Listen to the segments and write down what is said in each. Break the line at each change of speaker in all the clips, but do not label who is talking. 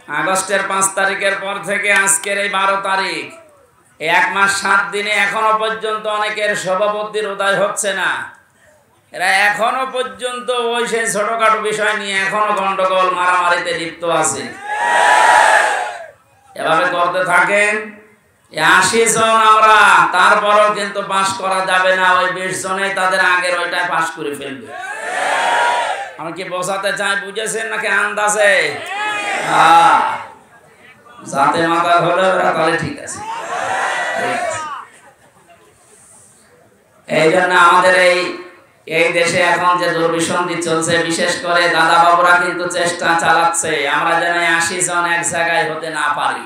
আগস্টের 5 তারিখের পর থেকে আজকের এই 12 তারিখ, 1 মাস 7 দিনে এখনো পর্যন্ত অনেকের সভাপতির উদয় হচ্ছে না। এরা এখনো পর্যন্ত ওই সেই ছোটখাটো বিষয় নিয়ে এখনো গন্ডগোল মারামারিতে লিপ্ত আছে। এভাবে করতে থাকেন 80 জন আমরা, তারপরও কিন্তু পাশ করা যাবে না। ওই 20 জনেই তাদের আগের ওইটাই পাশ করে ফেলবে। আমি কি বোঝাতে চাই বুঝেছেন নাকি আন্দাজে? যাতে মাথা হলে ওরা তাহলে ঠিক আছে। এই জন্য আমাদের এই দেশে এখন যে দুর্বিসন্ধি চলছে, বিশেষ করে দাদা বাবুরা কিন্তু চেষ্টা চালাচ্ছে আমরা যেন 80 জন এক জায়গায় হতে না পারি।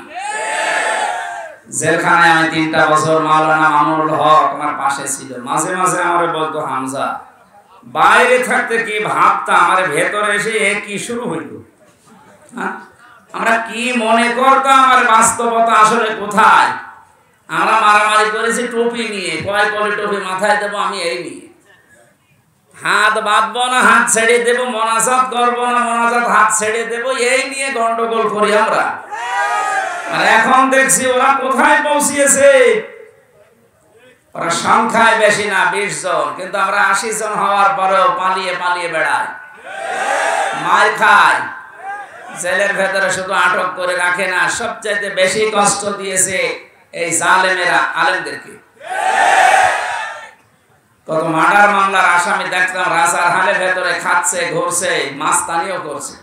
জেলখানায় আমি 3টা বছর মাওলানা মামুনুল হক আমার পাশে ছিল। মাঝে মাঝে আমারে বলতো, হামজা বাইরে থাকতে কি ভাবতাম, আমার ভেতরে এসে কি শুরু হইল। আমরা কি মনে করতাম, আর বাস্তবতা আসলে কোথায়। আমরা মারামারি করেছি টুপি নিয়ে, কয় কলি টুপি মাথায় দেবো আমি এই নিয়ে। হাত বাঁধবো না হাত ছেড়ে দেবো, মোনাজাত করবো না মোনাজাত হাত ছেড়ে দেবো, এই নিয়ে গন্ডগোল করি আমরা। আর এখন দেখছি ওরা কোথায় পৌঁছিয়েছে। ওরা সংখ্যায় বেশি না 20 জন, কিন্তু আমরা 80 জন হওয়ার পরেও পালিয়ে পালিয়ে বেড়াই, মার খাই। জেলের ভেতরে শুধু আটক করে রাখে না, সবচাইতে বেশি কষ্ট দিয়েছে এই জালেমেরা আলেমদেরকে। কত মার্ডার মামলার আসামি দেখতাম রাজার হালে ভেতরে খাচ্ছে, ঘুরছে, মাস্তানিও করছে।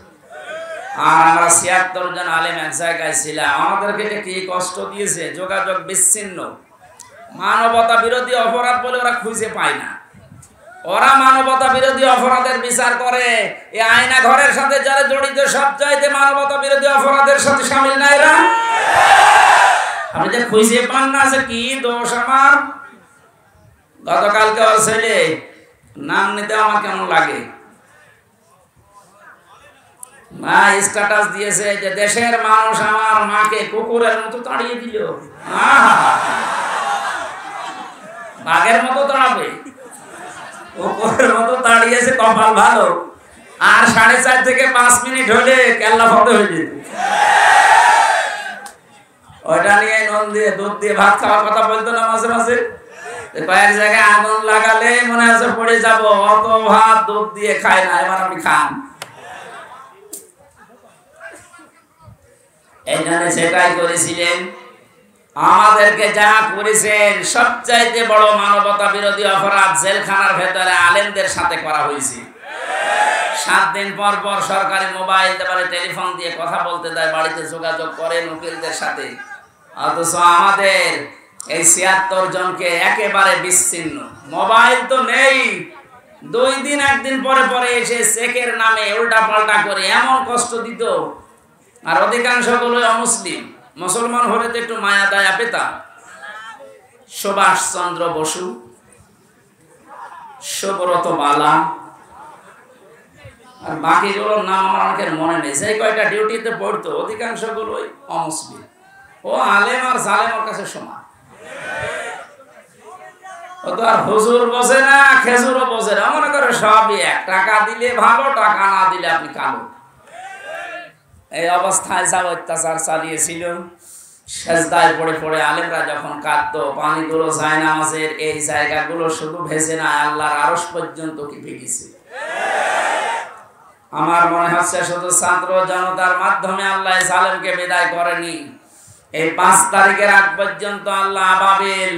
আর আমরা 76 জন আলেম এক জায়গায় ছিলাম। আমাদেরকে কি কষ্ট দিয়েছে, যোগাযোগ বিচ্ছিন্ন। মানবতা বিরোধী অপরাধ বলে ওরা খুঁজে পায় না। ওরা মানবতা বিরোধী অপরাধের বিচার করে। এই আয়না ঘরের সাথে যারা জড়িত সব চাইতে মানবতা বিরোধী অপরাধের সাথে শামিল না এরা। আপনি যে খুঁজে পান না যে কি দোষ আমার। গতকালকে ওর ছেলে নাম নিতে আমার কেমন লাগে, মা স্ট্যাটাস দিয়েছে যে দেশের মানুষ আমার মাকে কুকুরের মতো তাড়িয়ে দিল। বাঘের মতো তাড়াবে, কুকুরের মতো তাড়িয়েছে, কপাল ভালো। আর 4.5 থেকে 5 মিনিট হলে কেল্লা ফটো হয়ে যেত। ওইটা নিয়ে নুন দিয়ে দুধ দিয়ে ভাত খাওয়ার কথা বলতো না মাঝে মাঝে। কয়েক জায়গায় আগুন লাগালে মনে হচ্ছে পড়ে যাব, অত ভাত দুধ দিয়ে খায় না, এবার আপনি খান। এই জন্য সেটাই করেছিলেন। আমাদেরকে যা করেছেন সবচাইতে বড় মানবতা বিরোধী অপরাধ জেলখানার ভেতরে আলেমদের সাথে করা হয়েছে। 7 দিন পর পর সরকারি মোবাইল দেওয়ার টেলিফোন দিয়ে কথা বলতে দেয়, বাড়িতে যোগাযোগ করেন উকিলদের সাথে। অথচ আমাদের এই 76 জনকে একেবারে বিচ্ছিন্ন, মোবাইল তো নেই। 2 দিন 1 দিন পরে পরে এসে চেকের নামে উল্টা পাল্টা করে এমন কষ্ট দিত। আর অধিকাংশ গুলো অমুসলিম, মুসলমান হলে তো একটু মায়া দয়া পেতাম। সুভাষ চন্দ্র বসু, সুব্রত বালা, আর বাকিগুলোর নাম আমার অনেকের মনে নেই। সেই কয়টা ডিউটিতে পড়তো অধিকাংশ গুলোই অমুসলিম। ও আলেম আর জালেমের কাছে সমান। ও তো আর হুজুর বোঝে না, খেজুরও বোঝে না, মনে করে সবই এক। টাকা দিলে ভালো, টাকা না দিলে আপনি কালো। এই অবস্থায় যা অত্যাচার চালিয়েছিল, সেজদায় পড়ে পড়ে আলেমরা যখন কাঁদতো, পানিগুলো জায়নামাজের এই জায়গাগুলো শুধু ভেসে না, আল্লাহর আরশ পর্যন্ত কি ভেগেছে। আমার মনে হচ্ছে শুধু ছাত্র জনতার মাধ্যমে আল্লাহ জালেমকে বিদায় করেনি। এই 5 তারিখের আগ পর্যন্ত আল্লাহ আবাবিল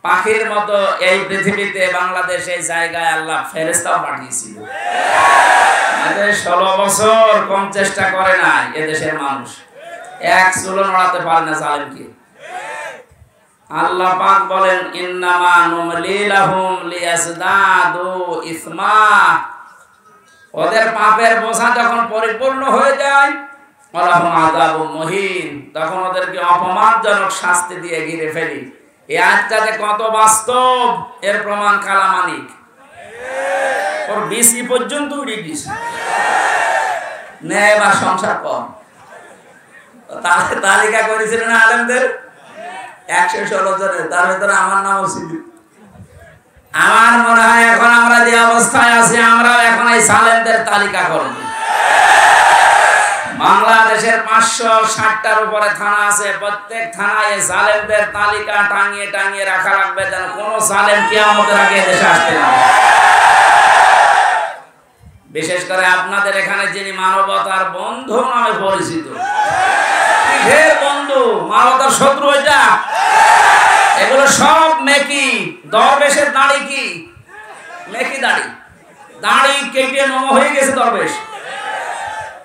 পাখির মতো এই পৃথিবীতে বাংলাদেশ এই জায়গায় আল্লাহ ফেরেশতাও পাঠিয়েছিল। 16 বছর কম চেষ্টা করে না এদেশের মানুষ, এক চুলো নড়াতে পারে না জালেমকে। আল্লাহ পাক বলেন, ইন্নামা নুমলি লাহুম লিয়াজদাদু ইসমা। ওদের পাপের বোঝা যখন পরিপূর্ণ হয়ে যায়, ওয়ালাহুম আযাবুম মুহিন, তখন ওদেরকে অপমানজনক শাস্তি দিয়ে ঘিরে ফেলি। এই আয়াতটাতে কত বাস্তব এর প্রমাণ কালামানিক। ওর বিসি পর্যন্ত উড়ে গেছে। ন্যায় বা সংসার কম তালিকা করেছিলেন আলেমদের 116 জনের, তার ভেতরে আমার নামও ছিল। আমার মনে হয় এখন আমরা যে অবস্থায় আছি, আমরা এখন এই সালেমদের তালিকা করব। বাংলাদেশের 560টার উপরে থানা আছে। প্রত্যেক থানায় জালেমদের তালিকা টাঙিয়ে টাঙিয়ে রাখা লাগবে, যেন কোন জালেম কিয়ামতের আগে দেশে আসতে না পারে। বিশেষ করে আপনাদের এখানে যিনি মানবতার বন্ধু নামে পরিচিত, কিসের বন্ধু? মানবতার শত্রু এটা। এগুলো সব মেকি। দরবেশের দাড়ি কি? মেকি দাড়ি। দাড়ি কেটে নম হয়ে গেছে দরবেশ।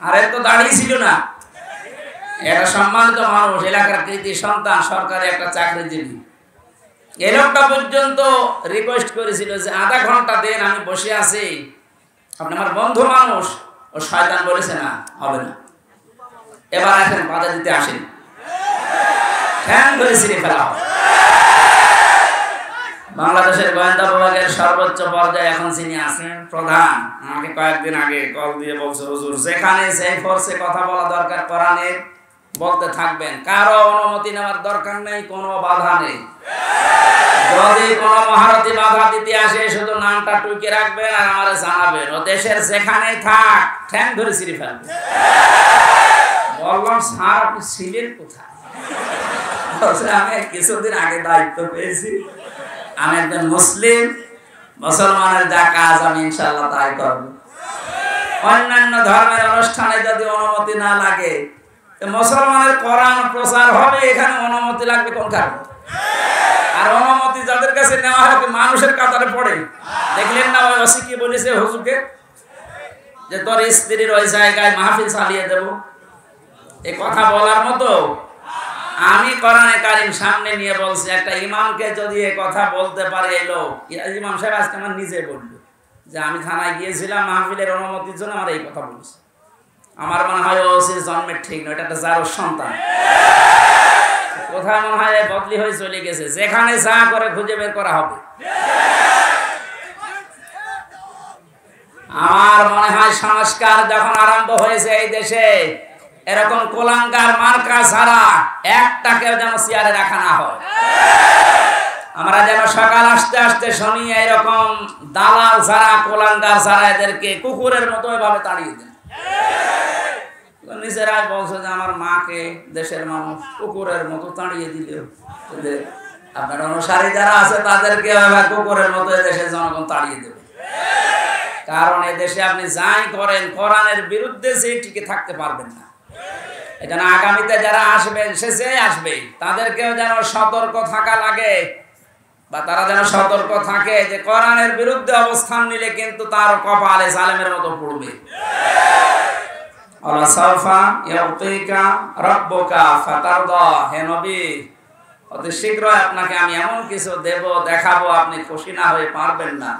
আর এত দাড়ি ছিল না। এটা সম্মানিত মানুষ, এলাকার কৃতি সন্তান, সরকারি একটা চাকরিজীবী। এই লোকটা পর্যন্ত রিকোয়েস্ট করেছিল যে আধা ঘন্টা দেন, আমি বসে আছি, আপনি আমার বন্ধু মানুষ। ও শয়তান বলেছে না, হবে না। এবার এখন বাধা দিতে আসেন, ঠ্যাং ধরে ছিঁড়ে ফেলা হবে। বাংলাদেশের গোয়েন্দা বিভাগের সর্বোচ্চ পর্যায়ে এখন যিনি আছেন প্রধান, আমাকে কয়েকদিন আগে কল দিয়ে বলছে, হুজুর যেখানে সেই ফোর্সে কথা বলা দরকার কোরআনের বলতে থাকবেন, কারো অনুমতি নেওয়ার দরকার নেই, কোনো বাধা নেই। যদি কোনো মহারথী বাধা দিতে আসে শুধু নামটা টুকে রাখবেন আর আমারে জানাবেন, ও দেশের যেখানেই থাক ঠ্যাং ধরে ছিঁড়ে ফেলবে। বললাম স্যার আপনি ছিলেন কোথায়? আমি কিছুদিন আগে দায়িত্ব পেয়েছি, আমি একজন মুসলিম, মুসলমানের যা কাজ আমি ইনশাআল্লাহ তাই করব। অন্যান্য ধর্মের অনুষ্ঠানে যদি অনুমতি না লাগে, মুসলমানের কোরআন প্রচার হবে, এখানে অনুমতি লাগবে কোন কারণে? আর অনুমতি যাদের কাছে নেওয়া হয় মানুষের কাতারে পড়ে। দেখলেন না ওই ওসি কি বলেছে হুজুরকে, যে তোর স্ত্রীর ওই জায়গায় মাহফিল চালিয়ে দেব। এই কথা বলার মতো? আমি কোরআনে কারীম সামনে নিয়ে বলছি, একটা ইমামকে যদি এই কথা বলতে পারে এলো, ইমাম সাহেব আজকে আমার নিজে বললো যে আমি থানায় গিয়েছিলাম মাহফিলের অনুমতির জন্য, আমার এই কথা বলছে। আমার মনে হয় ওসির জন্মের ঠিক নয়, এটা একটা জারোর সন্তান। কোথায় মনে হয় বদলি হয়ে চলে গেছে, যেখানে যা করে খুঁজে বের করা হবে। আমার মনে হয় সংস্কার যখন আরম্ভ হয়েছে এই দেশে, এরকম কোলাঙ্গার মার্কা ছাড়া একটাকেও যেন চেয়ারে রাখা না হয়। আমরা যেন সকাল আসতে আসতে শুনি এরকম দালাল ছাড়া, কোলাঙ্গার ছাড়া এদেরকে কুকুরের মতো এভাবে তাড়িয়ে দেন। নিজেরাই বলছে যে আমার মাকে দেশের মানুষ কুকুরের মতো তাড়িয়ে দিল। আপনার অনুসারী যারা আছে তাদেরকে কুকুরের মতো দেশের জনগণ তাড়িয়ে দেবে। কারণ এদেশে আপনি যাই করেন কোরআনের বিরুদ্ধে যে টিকে থাকতে পারবেন না। এজন্য আগামীতে যারা আসবেন, সে আসবে, তাদেরকেও যেন সতর্ক থাকা লাগে, বা তারা যেন সতর্ক থাকে যে কোরআনের বিরুদ্ধে অবস্থান নিলে কিন্তু তার কপালে জালেমের মতো পড়বে। আল্লাহ সাফা ইয়াউতিকা রাব্বুকা ফাতারদা, হে নবী অতি শীঘ্রই আপনাকে আমি এমন কিছু দেব, দেখাবো, আপনি খুশি না হয়ে পারবেন না।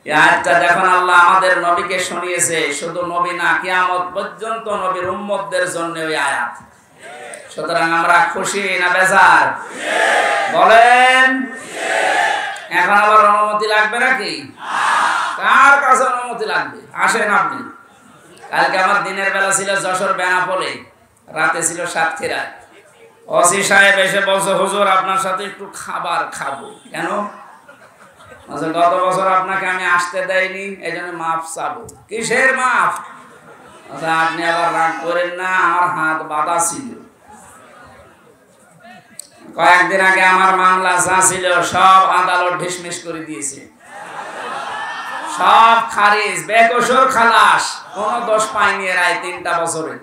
এই আয়াতটা যখন আল্লাহ আমাদের নবীকে শুনিয়েছে, শুধু নবী না, কিয়ামত পর্যন্ত নবীর উম্মতদের জন্য ওই আয়াত। সুতরাং আমরা খুশি না বেজার? বলেন। এখন আবার অনুমতি লাগবে নাকি? কার কাছে অনুমতি লাগবে? আসেন আপনি। কালকে আমার দিনের বেলা ছিল যশোর বেনাপোলে, রাতে ছিল সাতক্ষীরায়। ওসি সাহেব এসে বলছে, হুজুর আপনার সাথে একটু খাবার খাবো। কেন? গত বছর আপনাকে আমি আসতে দেয়নি, এই জন্য মাফ চাবো। কিসের মাফ? আপনি আবার রাগ করেন না, আমার হাত বাঁধা ছিল। কয়েকদিন আগে আমার মামলা যা ছিল সব আদালত ঢিসমিস করে দিয়েছে, সব খারিজ, বেকসুর খালাস, কোন দোষ পাইনি এরাই 3টা বছরে।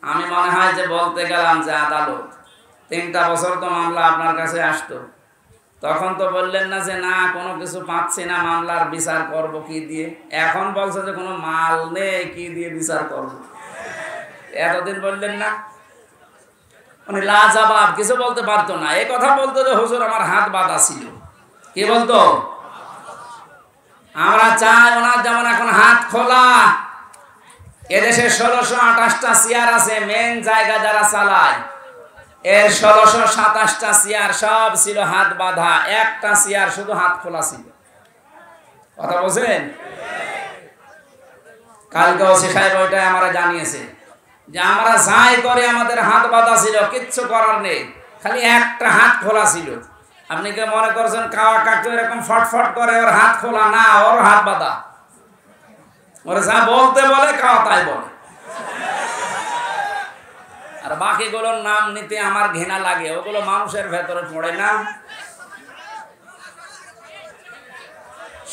আমি মনে হয় যে বলতে গেলাম যে আদালত 3টা বছর তো মামলা আপনার কাছে আসতো, তখন তো বললেন না যে না কোনো কিছু পাচ্ছি না, মামলার বিচার করব কি দিয়ে। এখন বলছে যে কোনো মাল নেই, কি দিয়ে বিচার করব। এতদিন বললেন না? উনি লাজবাব, কিছু বলতে পারতো না। এই কথা বলতো যে হুজুর আমার হাত বাঁধা ছিল। কি বলতো? আমরা চাই ওনার যেমন এখন হাত খোলা। এদেশে 1628টা চেয়ার আছে, মেন জায়গা যারা চালায়, এর 1627টা চেয়ার সব ছিল হাত বাঁধা, একটা চেয়ার শুধু হাত খোলা ছিল। কথা বলছেন? কালকে ওসি সাহেব ওইটাই আমরা জানিয়েছে যে আমরা যাই করে আমাদের হাত বাঁধা ছিল, কিচ্ছু করার নেই, খালি একটা হাত খোলা ছিল। আপনি কি মনে করছেন কাওয়া কাকু এরকম ফটফট করে ওর হাত খোলা? না, ওর হাত বাঁধা। ওরা যা বলতে বলে কাওয়া তাই বলে। আর বাকিগুলোর নাম নিতে আমার ঘৃণা লাগে, ওগুলো মানুষের ভেতরে পড়ে না।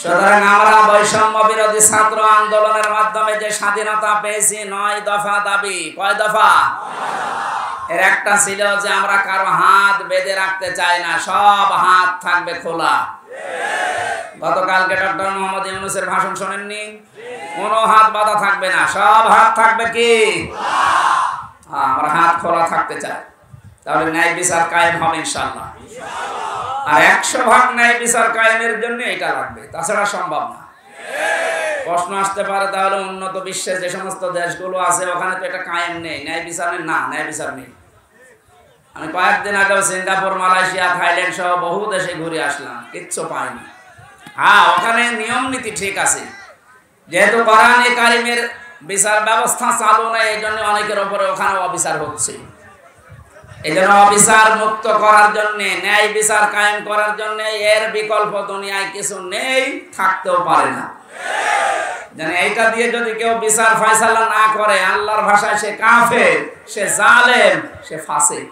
সুতরাং আমরা বৈষম্য বিরোধী ছাত্র আন্দোলনের মাধ্যমে যে স্বাধীনতা পেয়েছি, 9 দফা দাবি। কয় দফা? এর একটা ছিল যে আমরা কারো হাত বেঁধে রাখতে চাই না, সব হাত থাকবে খোলা। গতকালকে ডক্টর মোহাম্মদ ইউনূসের ভাষণ শোনেননি? কোনো হাত বাঁধা থাকবে না, সব হাত থাকবে কি? আমরা হাত খোলা থাকতে চাই। তাহলে ন্যায় বিচার কায়েম হবে ইনশাআল্লাহ। আর 100% ন্যায় বিচার কায়েমের জন্য এটা লাগবে, তাছাড়া সম্ভব না। প্রশ্ন আসতে পারে তাহলে উন্নত বিশ্বে যে সমস্ত দেশগুলো আছে ওখানে তো এটা কায়েম নেই, ন্যায় বিচারের না, ন্যায় বিচার নেই। আমি কয়েকদিন আগেও সিঙ্গাপুর, মালয়েশিয়া, থাইল্যান্ড সহ বহু দেশে ঘুরে আসলাম, কিচ্ছু পাইনি। হ্যাঁ, ওখানে নিয়ম নীতি ঠিক আছে, যেহেতু কোরআনে কারিমের বিচার ব্যবস্থা চালু নেই, এই জন্য অনেকের ওপরে ওখানে অবিচার হচ্ছে। এই জন্য অবিচার মুক্ত করার জন্য, ন্যায় বিচার কায়েম করার জন্য এর বিকল্প দুনিয়ায় কিছু নেই, থাকতেও পারে না। জানে এইটা দিয়ে যদি কেউ বিচার ফয়সালা না করে, আল্লাহর ভাষায় সে কাফের, সে জালেম, সে ফাসিক।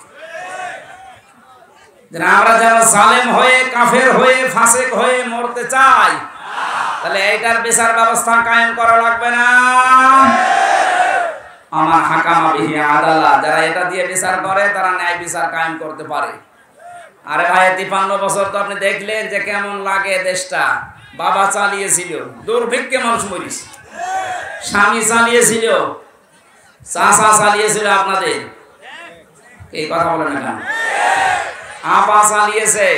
আমরা যারা জালেম হয়ে, কাফের হয়ে, ফাসিক হয়ে মরতে চাই, তাহলে এইটার বিচার ব্যবস্থা কায়েম করা লাগবে না? আমার হাকামা বিহি আদালা, যারা এটা দিয়ে বিচার করে তারা ন্যায় বিচার কায়েম করতে পারে। আরে ভাই, 53 বছর তো আপনি দেখলেন যে কেমন লাগে দেশটা। বাবা চালিয়েছিল, দুর্ভিক্ষে মানুষ মরিস, স্বামী চালিয়েছিল, চাচা চালিয়েছিল, আপনাদের এই কথা বলেন না, আপা চালিয়েছে,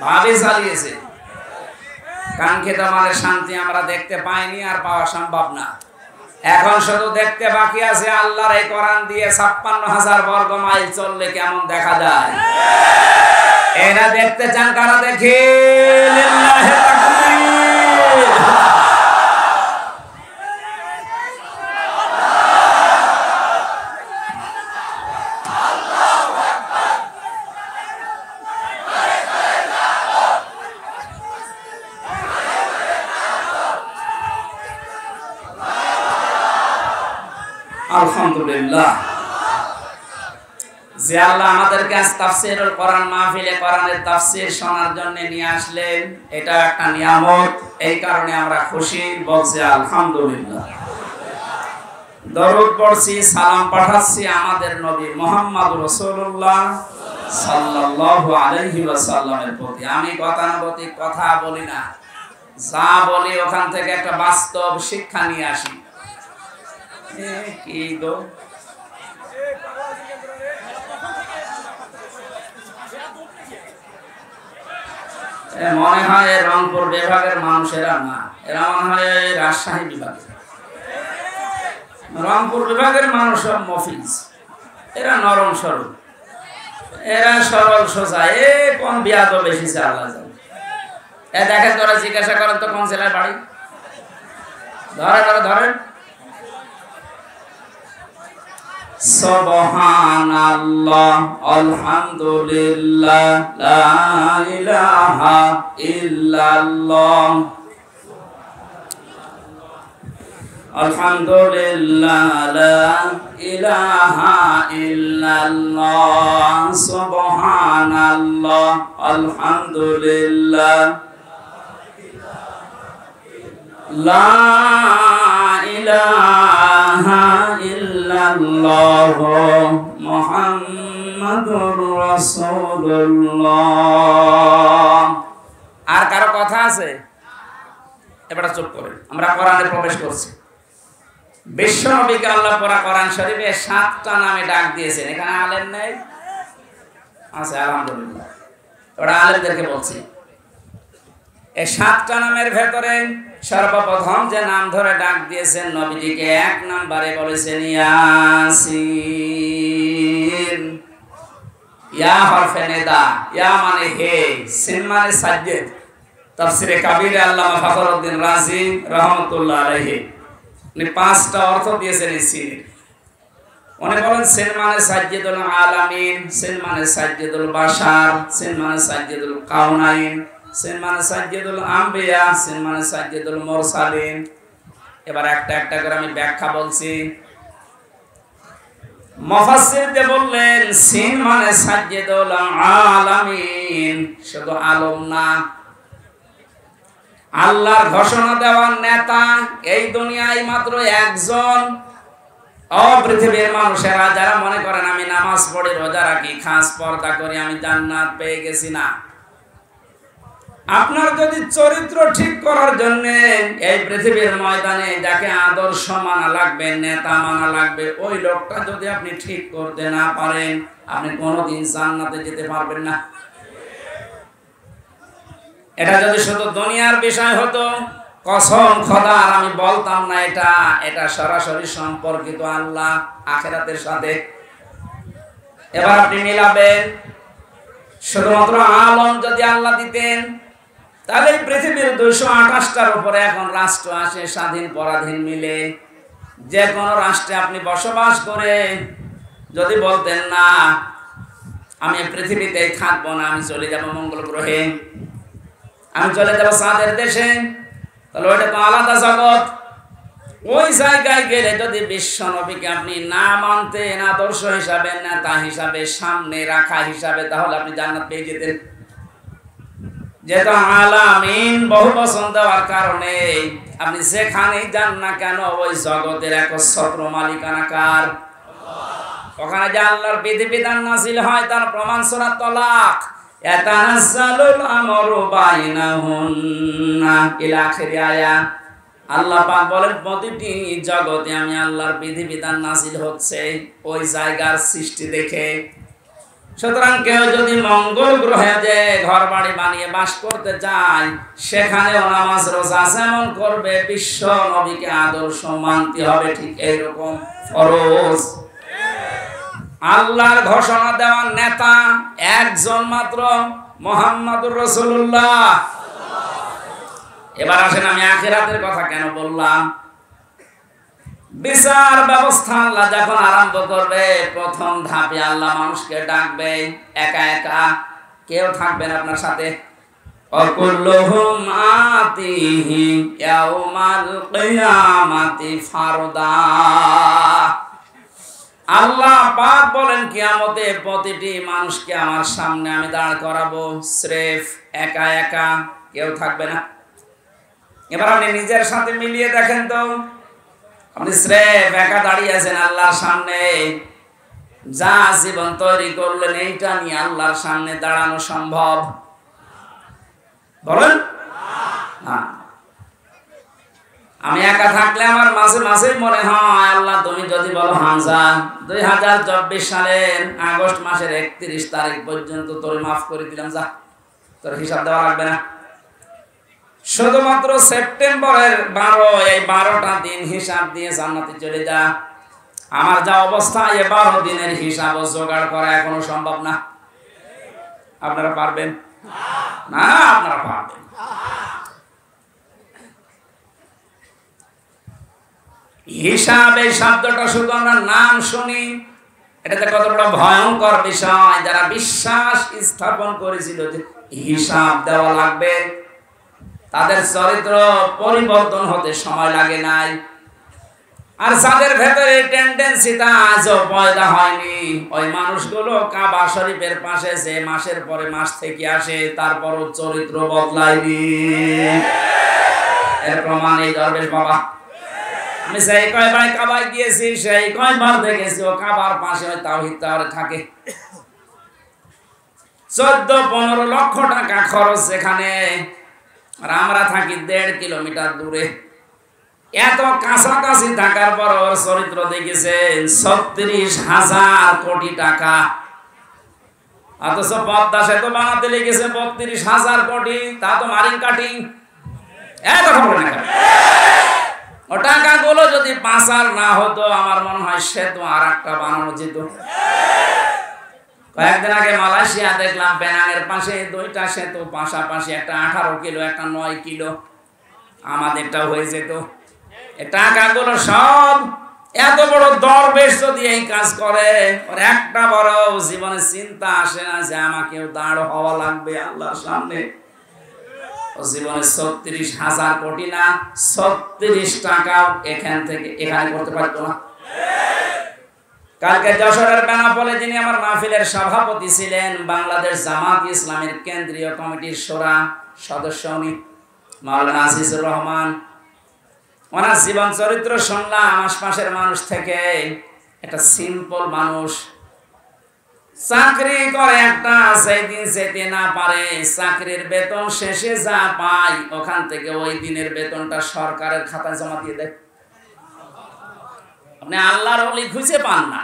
ভাবি চালিয়েছে। কাঙ্ক্ষিত মানের শান্তি আমরা দেখতে পাইনি, আর পাওয়া সম্ভব না। এখন শুধু দেখতে বাকি আছে আল্লাহর এই কোরআন দিয়ে 56,000 বর্গ মাইল চললে কেমন দেখা যায়। এরা দেখতে চান, কারা দেখে? লিল্লাহি তাকবীর। আলহামদুলিল্লাহ, যে আল্লাহ আমাদেরকে আজ তাফসীরুল কোরআন মাহফিলে কোরআনের তাফসীর শোনার জন্য নিয়ে আসলেন, এটা একটা নিয়ামত। এই কারণে আমরা খুশি, বলছি আলহামদুলিল্লাহ। দরুদ পড়ছি, সালাম পাঠাচ্ছি আমাদের নবী মুহাম্মদ রাসূলুল্লাহ সাল্লাল্লাহু আলাইহি ওয়াসাল্লামের প্রতি। আমি গতানুগতিক কথা বলি না, যা বলি ওখান থেকে একটা বাস্তব শিক্ষা নিয়ে আসি। কি গো, মনে হয় রংপুর বিভাগের মানুষেরা না, এরা মনে হয় রাজশাহী বিভাগের। রংপুর বিভাগের মানুষ সব মফিজ, এরা নরম সরল, এরা সরল সোজা। কোন বিয়াদ বেশি আল্লাহ জানে। দেখেন, তোরা জিজ্ঞাসা করেন তো কোন জেলায় বাড়ি, ধরেন। সুবহানাল্লাহ, আলহামদুলিল্লাহ, লা ইলাহা ইল্লাল্লাহ, আলহামদুলিল্লাহ, লা ইলাহা ইল্লাল্লাহ, সুবহানাল্লাহ, আলহামদুলিল্লাহ, লা ইলাহা ইল্লাল্লাহ, মুহাম্মাদুর রাসূলুল্লাহ। আর কারো কথা আছে? এবার চুপ করেন, আমরা কোরআনে প্রবেশ করছি। বিশ্ব নবীকে আল্লাহ পড়া কোরআন শরীফে 7টা নামে ডাক দিয়েছেন। এখানে আলেম নেই? আছে, আলহামদুলিল্লাহ। ওরা আলেমদেরকে বলছি, এই 7টা নামের ভেতরে সর্বপ্রথম যে নাম ধরে ডাক দিয়েছেন নবীজিকে, 1 নম্বরে বলেছেন ইয়াসিন। ইয়া হরফে নিদা, ইয়া মানে হে, সিন মানে সাজ্জেদ। তাফসীরে কাবীরে আল্লামা ফখরুদ্দীন রাজি রাহমাতুল্লাহ আলাইহি উনি 5টা অর্থ দিয়েছেন এই সিনের। উনি বলেন সিন মানে সাজ্জেদুল আলামিন, সিন মানে সাজ্জেদুল বাশার, সিন মানে সাজ্জেদুল কাউনাইন, সিন মানে সাজ্জেদুল আম্বিয়া, সিন মানে সাজ্জেদুল মুরসালিন। এবার একটা একটা করে আমি ব্যাখ্যা বলছি। মুফাসসিরদের বললেন সিন মানে সাজ্জিদুল আলামিন, শুধু আলম না, আল্লাহর ঘোষণা দেওয়ার নেতা এই দুনিয়ায় মাত্র একজন। পৃথিবীর মানুষেরা যারা মনে করেন আমি নামাজ পড়ি, রোজা রাখি, খাস পর্দা করি, আমি জান্নাত পেয়ে গেছি, না। আপনার যদি চরিত্র ঠিক করার জন্য এই পৃথিবীর ময়দানে যাকে আদর্শ মানা লাগবে, নেতা মানা লাগবে, ওই লোকটা যদি আপনি ঠিক করতে না পারেন, আপনি কোনোদিন জান্নাতে যেতে পারবেন না। এটা যদি শুধু দুনিয়ার বিষয় হতো, কসম খোদার আমি বলতাম না এটা সরাসরি সম্পর্কিত আল্লাহ আখিরাতের সাথে। এবার আপনি মিলাবেন, শুধুমাত্র আলম যদি আল্লাহ দিতেন, তাহলে পৃথিবীর 228টার উপরে এখন রাষ্ট্র আছে স্বাধীন পরাধীন মিলে। যে কোনো রাষ্ট্রে আপনি বসবাস করে যদি বলতেন না আমি পৃথিবীতেই থাকবো না, আমি চলে যাব মঙ্গল গ্রহে, আমি চলে যাব চাঁদের দেশে, তাহলে ওইটা তো আলাদা জগৎ। ওই জায়গায় গেলে যদি বিশ্ব নবীকে আপনি না মানতেন আদর্শ হিসাবে, নেতা হিসাবে, সামনে রাখা হিসাবে, তাহলে আপনি জান্নাত পেয়ে যেতেন। যেহেতু আলামিন বহু বচন দেওয়ার কারণে আপনি যেখানেই যান না কেন ওই জগতের একচ্ছত্র মালিকানা কার? ওখানে যে আল্লাহর বিধিবিধান নাযিল হয় তার প্রমাণ সূরা তালাক, ইয়াতানাজ্জালুল আমরু বাইনাহুন্না ইলা আখির আয়া। আল্লাহ পাক বলেন প্রতিটি জগতে আমি আল্লাহর বিধিবিধান নাযিল হচ্ছে ওই জায়গার সৃষ্টি দেখে। সুতরাং কেউ যদি মঙ্গল গ্রহে যে ঘর বাড়ি বানিয়ে বাস করতে চায়, সেখানেও নামাজ রোজা যেমন করবে, বিশ্ব নবীকে আদর্শ মানতে হবে ঠিক এইরকম ফরজ। আল্লাহর ঘোষণা দেওয়ার নেতা একজন মাত্র, মুহাম্মদুর রাসূলুল্লাহ। এবার আসেন আমি আখিরাতের কথা কেন বললাম। বিচার ব্যবস্থা আল্লাহ যখন আরম্ভ করবে, প্রথম ধাপে আল্লাহ মানুষকে ডাকবে একা একা, কেউ থাকবেন আপনার সাথে। অকুল্লুহুম আতিহি ইয়াউমাল কিয়ামাতি ফারদা। আল্লাহ পাক বলেন কিয়ামতে প্রতিটি মানুষকে আমার সামনে আমি দাঁড় করাবো, স্রেফ একা একা, কেউ থাকবে না। এবার আপনি নিজের সাথে মিলিয়ে দেখেন তো, আপনি স্রেফ একা দাঁড়িয়ে আছেন আল্লাহর সামনে, যা জীবন তৈরি করলেন এইটা নিয়ে আল্লাহর সামনে দাঁড়ানো সম্ভব? বলেন না। আমি একা থাকলে আমার মাঝে মাঝে মনে হয় আল্লাহ তুমি যদি বলো হামজা 2024 সালের আগস্ট মাসের 31 তারিখ পর্যন্ত তোর মাফ করে দিলাম, যা, তোর হিসাব দেওয়া লাগবে না। শুধুমাত্র সেপ্টেম্বরের 12, এই 12টা দিন হিসাব দিয়ে জান্নাতে চলে যা। আমার যা অবস্থা, এই 12 দিনের হিসাব জোগাড় করা এখনো সম্ভব না। আপনারা পারবেন না? আপনারা পারবেন। হিসাব এই শব্দটা শুধু আমরা নাম শুনি, এটাতে কত বড় ভয়ঙ্কর বিষয়। যারা বিশ্বাস স্থাপন করেছিল যে হিসাব দেওয়া লাগবে, তাদের চরিত্র পরিবর্তন হতে সময় লাগে নাই। আর যাদের ভেতরে টেন্ডেন্সিটা আজও পয়দা হয়নি, ওই মানুষগুলো কাবা শরীফের পাশে যে মাসের পরে মাস থেকে আসে, তারপরও চরিত্র বদলায়নি। এর প্রমাণ এই দরবেশ বাবা। আমি সেই কয়বার কাবায় গিয়েছি, সেই কয়বার দেখেছি ও কাবার পাশে ওই তাওহীদ টাওয়ারে থাকে। 14-15 লক্ষ টাকা খরচ সেখানে, আর আমরা থাকি 1.5 কিলোমিটার দূরে। এত কাছাকাছি থাকার পর ওর চরিত্র দেখেছেন 36,000 কোটি টাকা। অথচ পদ্মা সেতু বানাতে লেগেছে 32,000 কোটি, তা তো মারিং কাটিং। কথা বলে না, ও টাকাগুলো যদি পাচার না হতো আমার মনে হয় সেতু আর একটা বানানো যেত। কয়েকদিন আগে মালয়েশিয়া দেখলাম পেনাংয়ের পাশে 2টা সেতু পাশাপাশি, একটা 18 কিলো, একটা 9 কিলো। আমাদেরটাও হয়ে যেত। টাকাগুলো সব, এত বড় দরবেশ যদি এই কাজ করে, ওর একটা বড় জীবনে চিন্তা আসে না যে আমাকেও দাঁড় হওয়া লাগবে আল্লাহর সামনে। ও জীবনে 36,000 কোটি না, 36 টাকাও এখান থেকে এখানে করতে পারতো না। কালকে যশোরের বেনাপোলে যিনি আমার মাহফিলের সভাপতি ছিলেন, বাংলাদেশ জামাত ইসলামের কেন্দ্রীয় কমিটির শোরা সদস্য উনি মাওলানা আজিজুর রহমান। ওনার জীবন চরিত্র শুনলাম আশপাশের মানুষ থেকে। একটা সিম্পল মানুষ, চাকরি করে একটা, সেই দিন যেতে না পারে, চাকরির বেতন শেষে যা পায় ওখান থেকে ওই দিনের বেতনটা সরকারের খাতায় জমা দিয়ে দেয়। আপনি আল্লাহর ওলি খুঁজে পান না।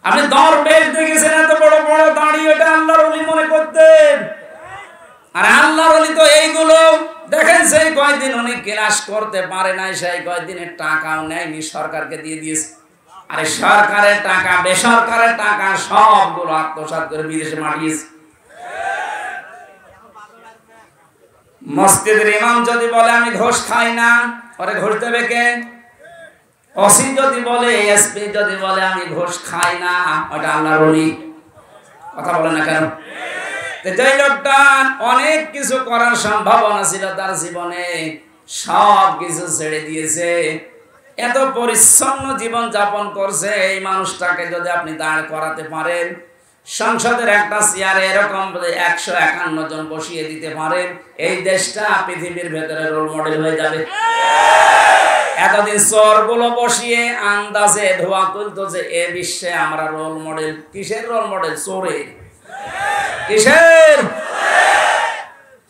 আপনি দরবেশ দেখেছেন এত বড় বড় দাড়ি, ওটা আল্লাহর ওলি মনে করতেন। আর আল্লাহর ওলি তো এইগুলো দেখেন, সেই কয়েকদিন উনি ক্লাস করতে পারে নাই, সেই কয়েকদিনের টাকাও নেয়নি, সরকারকে দিয়ে দিয়েছে। আরে সরকারের টাকা বেসরকারের টাকা সবগুলো আত্মসাৎ করে বিদেশে মাটিয়েছে। মসজিদের ইমাম যদি বলে আমি ঘুষ খাই না, ওরে ঘুষ দেবে কে? ওসি যদি বলে, এসপি যদি বলে আমি ঘুষ খাই না, ওটা আল্লাহর ওলি। কথা বলে না কেন? যে লোকটা অনেক কিছু করার সম্ভাবনা ছিল তার জীবনে, সব কিছু ছেড়ে দিয়েছে, এত পরিচ্ছন্ন জীবন যাপন করছে, এই মানুষটাকে যদি আপনি দাঁড় করাতে পারেন, সংসদের একটা চেয়ারে এরকম 151 জন বসিয়ে দিতে পারেন, এই দেশটা পৃথিবীর ভেতরে রোল মডেল হয়ে যাবে। এতদিন চোরগুলো বসিয়ে আন্দাজে ধোয়া তুলতো যে এ বিশ্বে আমরা রোল মডেল। কিসের রোল মডেল? চোরের। কিসের?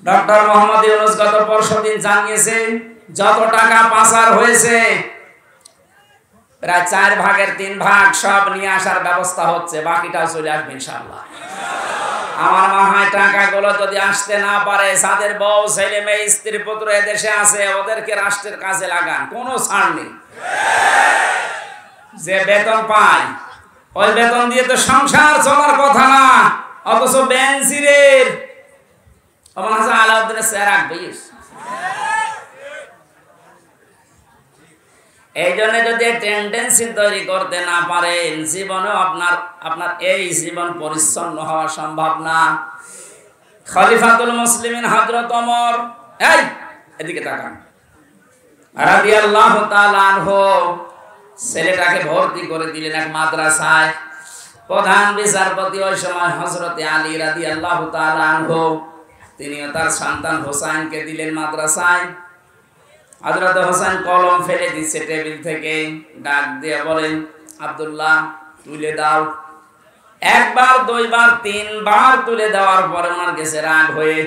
ডক্টর মোহাম্মদ ইউনূস গত পরশুদিন জানিয়েছেন যত টাকা পাচার হয়েছে প্রায় 4 ভাগের 3 ভাগ সব নিয়ে আসার ব্যবস্থা হচ্ছে, বাকিটাও চলে আসবে ইনশাআল্লাহ। আমার মনে হয় টাকাগুলো যদি আসতে না পারে, যাদের বউ ছেলে মেয়ে স্ত্রী পুত্র এদেশে আছে ওদেরকে রাষ্ট্রের কাজে লাগান, কোনো ছাড় নেই। যে বেতন পায় ওই বেতন দিয়ে তো সংসার চলার কথা না, অথচ বেনজিরের আলাউদ্দিনের চেহারা রাখবে। এই জন্য যদি টেন্ডেন্সি তৈরি করতে না পারেন, জীবনেও আপনার এই জীবন পরিচ্ছন্ন হওয়া সম্ভব না। খলিফাতুল মুসলিমিন হযরত ওমর, এই এদিকে তাকান, রাদিয়াল্লাহু তাআলা আনহু ছেলেটাকে ভর্তি করে দিলেন এক মাদ্রাসায়। প্রধান বিচারপতি ওই সময় হযরত আলী রাদিয়াল্লাহু তাআলা আনহু, তিনিও তার সন্তান হোসাইনকে দিলেন মাদ্রাসায়। হযরত হোসেন কলম ফেলে দিচ্ছে টেবিল থেকে, ডাক দিয়ে বলেন আব্দুল্লাহ তুলে দাও। একবার, দুইবার, 3 বার তুলে দেওয়ার পরে ওনার কাছে রাগ হয়ে,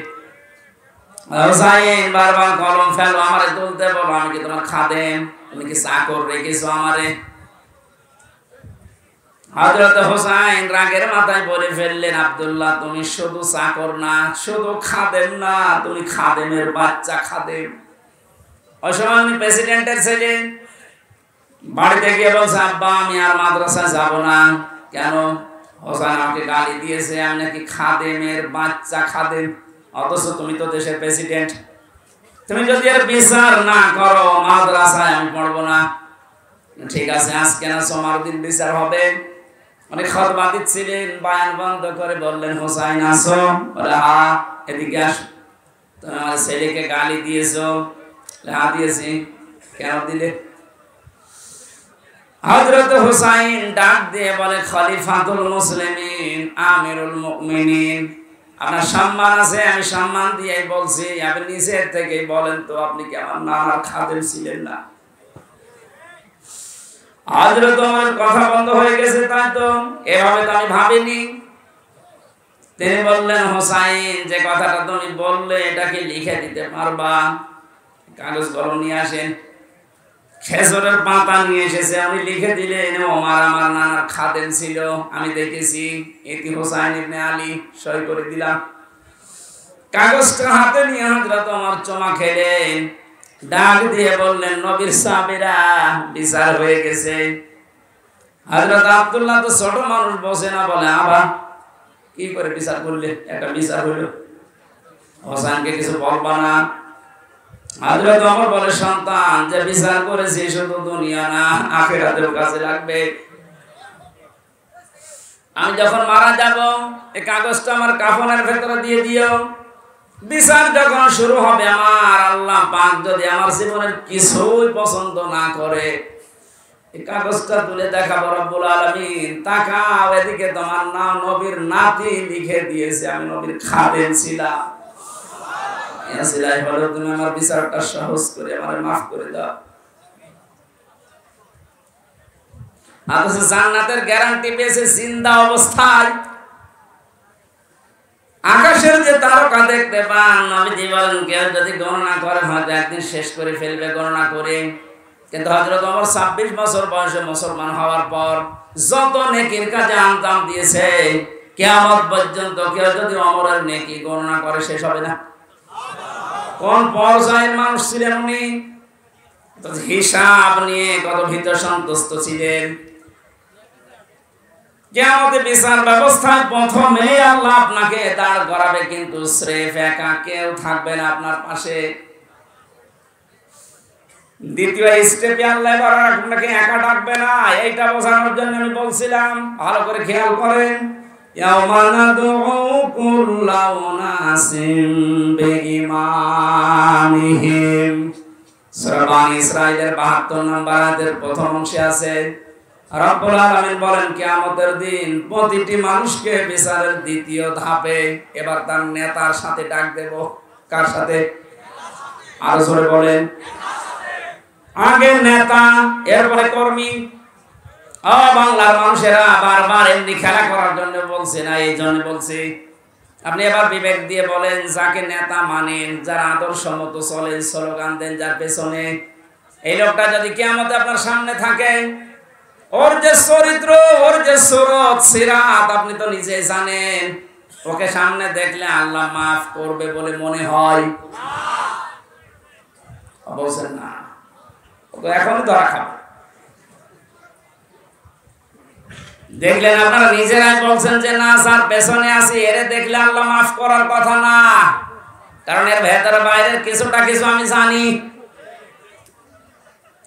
হোসাইন বারবার কলম ফেলো, আমারে তুলতে বলো, আমি কি তোমার খাদেম? তুমি কি চাকর রেখেছো আমারে? হযরত হোসাইন রাগের মাথায় বলে ফেললেন, আব্দুল্লাহ তুমি শুধু চাকর না, শুধু খাদেম না, তুমি খাদেমের বাচ্চা খাদেম। ওই সময় উনি প্রেসিডেন্টের ছেলে। বাড়িতে গিয়ে বলছে, আব্বা আমি আর মাদ্রাসায় যাব না। কেন? হোসেন আমাকে গালি দিয়েছে আমি নাকি খাদেমের বাচ্চা খাদেম, অথচ তুমি তো দেশের প্রেসিডেন্ট। তুমি যদি এর বিচার না করো মাদ্রাসায় আমি পড়বো না। ঠিক আছে, আজকে না সোমবার দিন বিচার হবে। উনি খুতবা দিচ্ছিলেন, বয়ান বন্ধ করে বললেন, হোসাইন আসো। বলে হ্যাঁ, এদিকে আসো। তুমি আমার ছেলেকে গালি দিয়েছো। হ্যাঁ দিয়েছি। কেন দিলে? হযরত হোসাইন ডাক দিয়ে বলে, খলিফাতুল মুসলিমিন আমিরুল মুমিনিন, আপনার সম্মান আছে, আমি সম্মান দিয়েই বলছি, আপনি নিজের থেকেই বলেন তো আপনি কি আমার নানার খাদেম ছিলেন না? হযরত ওমর কথা বন্ধ হয়ে গেছে, তাই তো, এভাবে তো আমি ভাবিনি। তিনি বললেন, হোসাইন যে কথাটা তুমি বললে এটা কি লিখে দিতে পারবা? কাগজ কলম নিয়ে আসেন। খেজুরের পাতা নিয়ে এসেছে, আমি লিখে দিলেন ওমর আমার নানার খাদেম ছিল, আমি দেখেছি, ইতি হোসাইন ইবনে আলী, সই করে দিলাম। কাগজটা হাতে নিয়ে হযরত ওমর চমা খেলেন, ডাক দিয়ে বললেন, নবীর সাহাবীরা বিচার হয়ে গেছে। হযরত আব্দুল্লাহ তো ছোট মানুষ, বসে না, বলে আবা কি করে বিচার করলে? একটা বিচার হলো, হোসেনকে কিছু বলবা না? হযরত ওমর বলে, সন্তান যে বিচার করেছি শুধু দুনিয়া না আখিরাতেও কাজে লাগবে। আমি যখন মারা যাব এই কাগজটা আমার কাফনের ভেতরে দিয়ে দিও। বিচার যখন শুরু হবে, আমার আল্লাহ পাক যদি আমার জীবনের কিছুই পছন্দ না করে, এই কাগজটা তুলে দেখাবো রব্বুল আলামিন, তাকাও এদিকে, তোমার নাম নবীর নাতি লিখে দিয়েছে, আমি নবীর খাদেম ছিলাম। তুমি আমার বিচারটা সহজ করে আমারে মাফ করে দাও। অথচ জান্নাতের গ্যারান্টি পেয়েছে জিন্দা অবস্থায়। আকাশের যে তারকা দেখতে পান, নবীজি বলেন কেউ যদি গণনা করে হয়তো একদিন শেষ করে ফেলবে গণনা করে। কিন্তু হযরত ওমর 26 বছর বয়সে মুসলমান হওয়ার পর যত নেকির কাজে আঞ্জাম দিয়েছে, কিয়ামত পর্যন্ত কেউ যদি ওমরের নেকি গণনা করে শেষ হবে না। কোন পর্যায়ের মানুষ ছিলেন উনি, হিসাব নিয়ে কত ভীত সন্তুষ্ট ছিলেন। কিয়ামতে বিচার ব্যবস্থায় প্রথমে আল্লাহ আপনাকে দাঁড় করাবে, কিন্তু স্রেফ একা, কেউ থাকবে না আপনার পাশে। দ্বিতীয় স্টেপে আল্লাহ আপনাকে একা ডাকবে না, এইটা বোঝানোর জন্য আমি বলছিলাম, ভালো করে খেয়াল করেন। ইয়াওমা নাদউ কুল্লা উনাসিম বিইমামিহিম, সূরা বানী ইসরাঈলের 72 নম্বর আয়াতের প্রথম অংশে আছে রব্বুল আলামিন বলেন কিয়ামতের দিন প্রতিটি মানুষকে বিচারের দ্বিতীয় ধাপে এবার তার নেতার সাথে ডাক দেব। কার সাথে? আরো জোরে বলেন। আগে নেতা, এরপরে কর্মী। বাংলার মানুষেরা বারবার এমনি খেলা করার জন্য বলছে না, এই জন্য বলছি। আপনি এবার বিবেক দিয়ে বলেন, যাকে নেতা মানেন, যার আদর্শ মতো চলেন, স্লোগান দেন যার পেছনে, এই লোকটা যদি কিয়ামতে আপনার সামনে থাকে, ওর যে চরিত্র, ওর যে সুরত সিরাত আপনি তো নিজেই জানেন। ওকে সামনে দেখলে আল্লাহ মাফ করবে বলে মনে হয়? বলছেন না, ওকে এখনই ধরা খাবে। দেখলেন আপনারা নিজেরাই বলছেন যে না স্যার পেছনে আছি, এরে দেখলে আল্লাহ মাফ করার কথা না, কারণ এর ভেতরে বাইরের কিছুটা কিছু আমি জানি।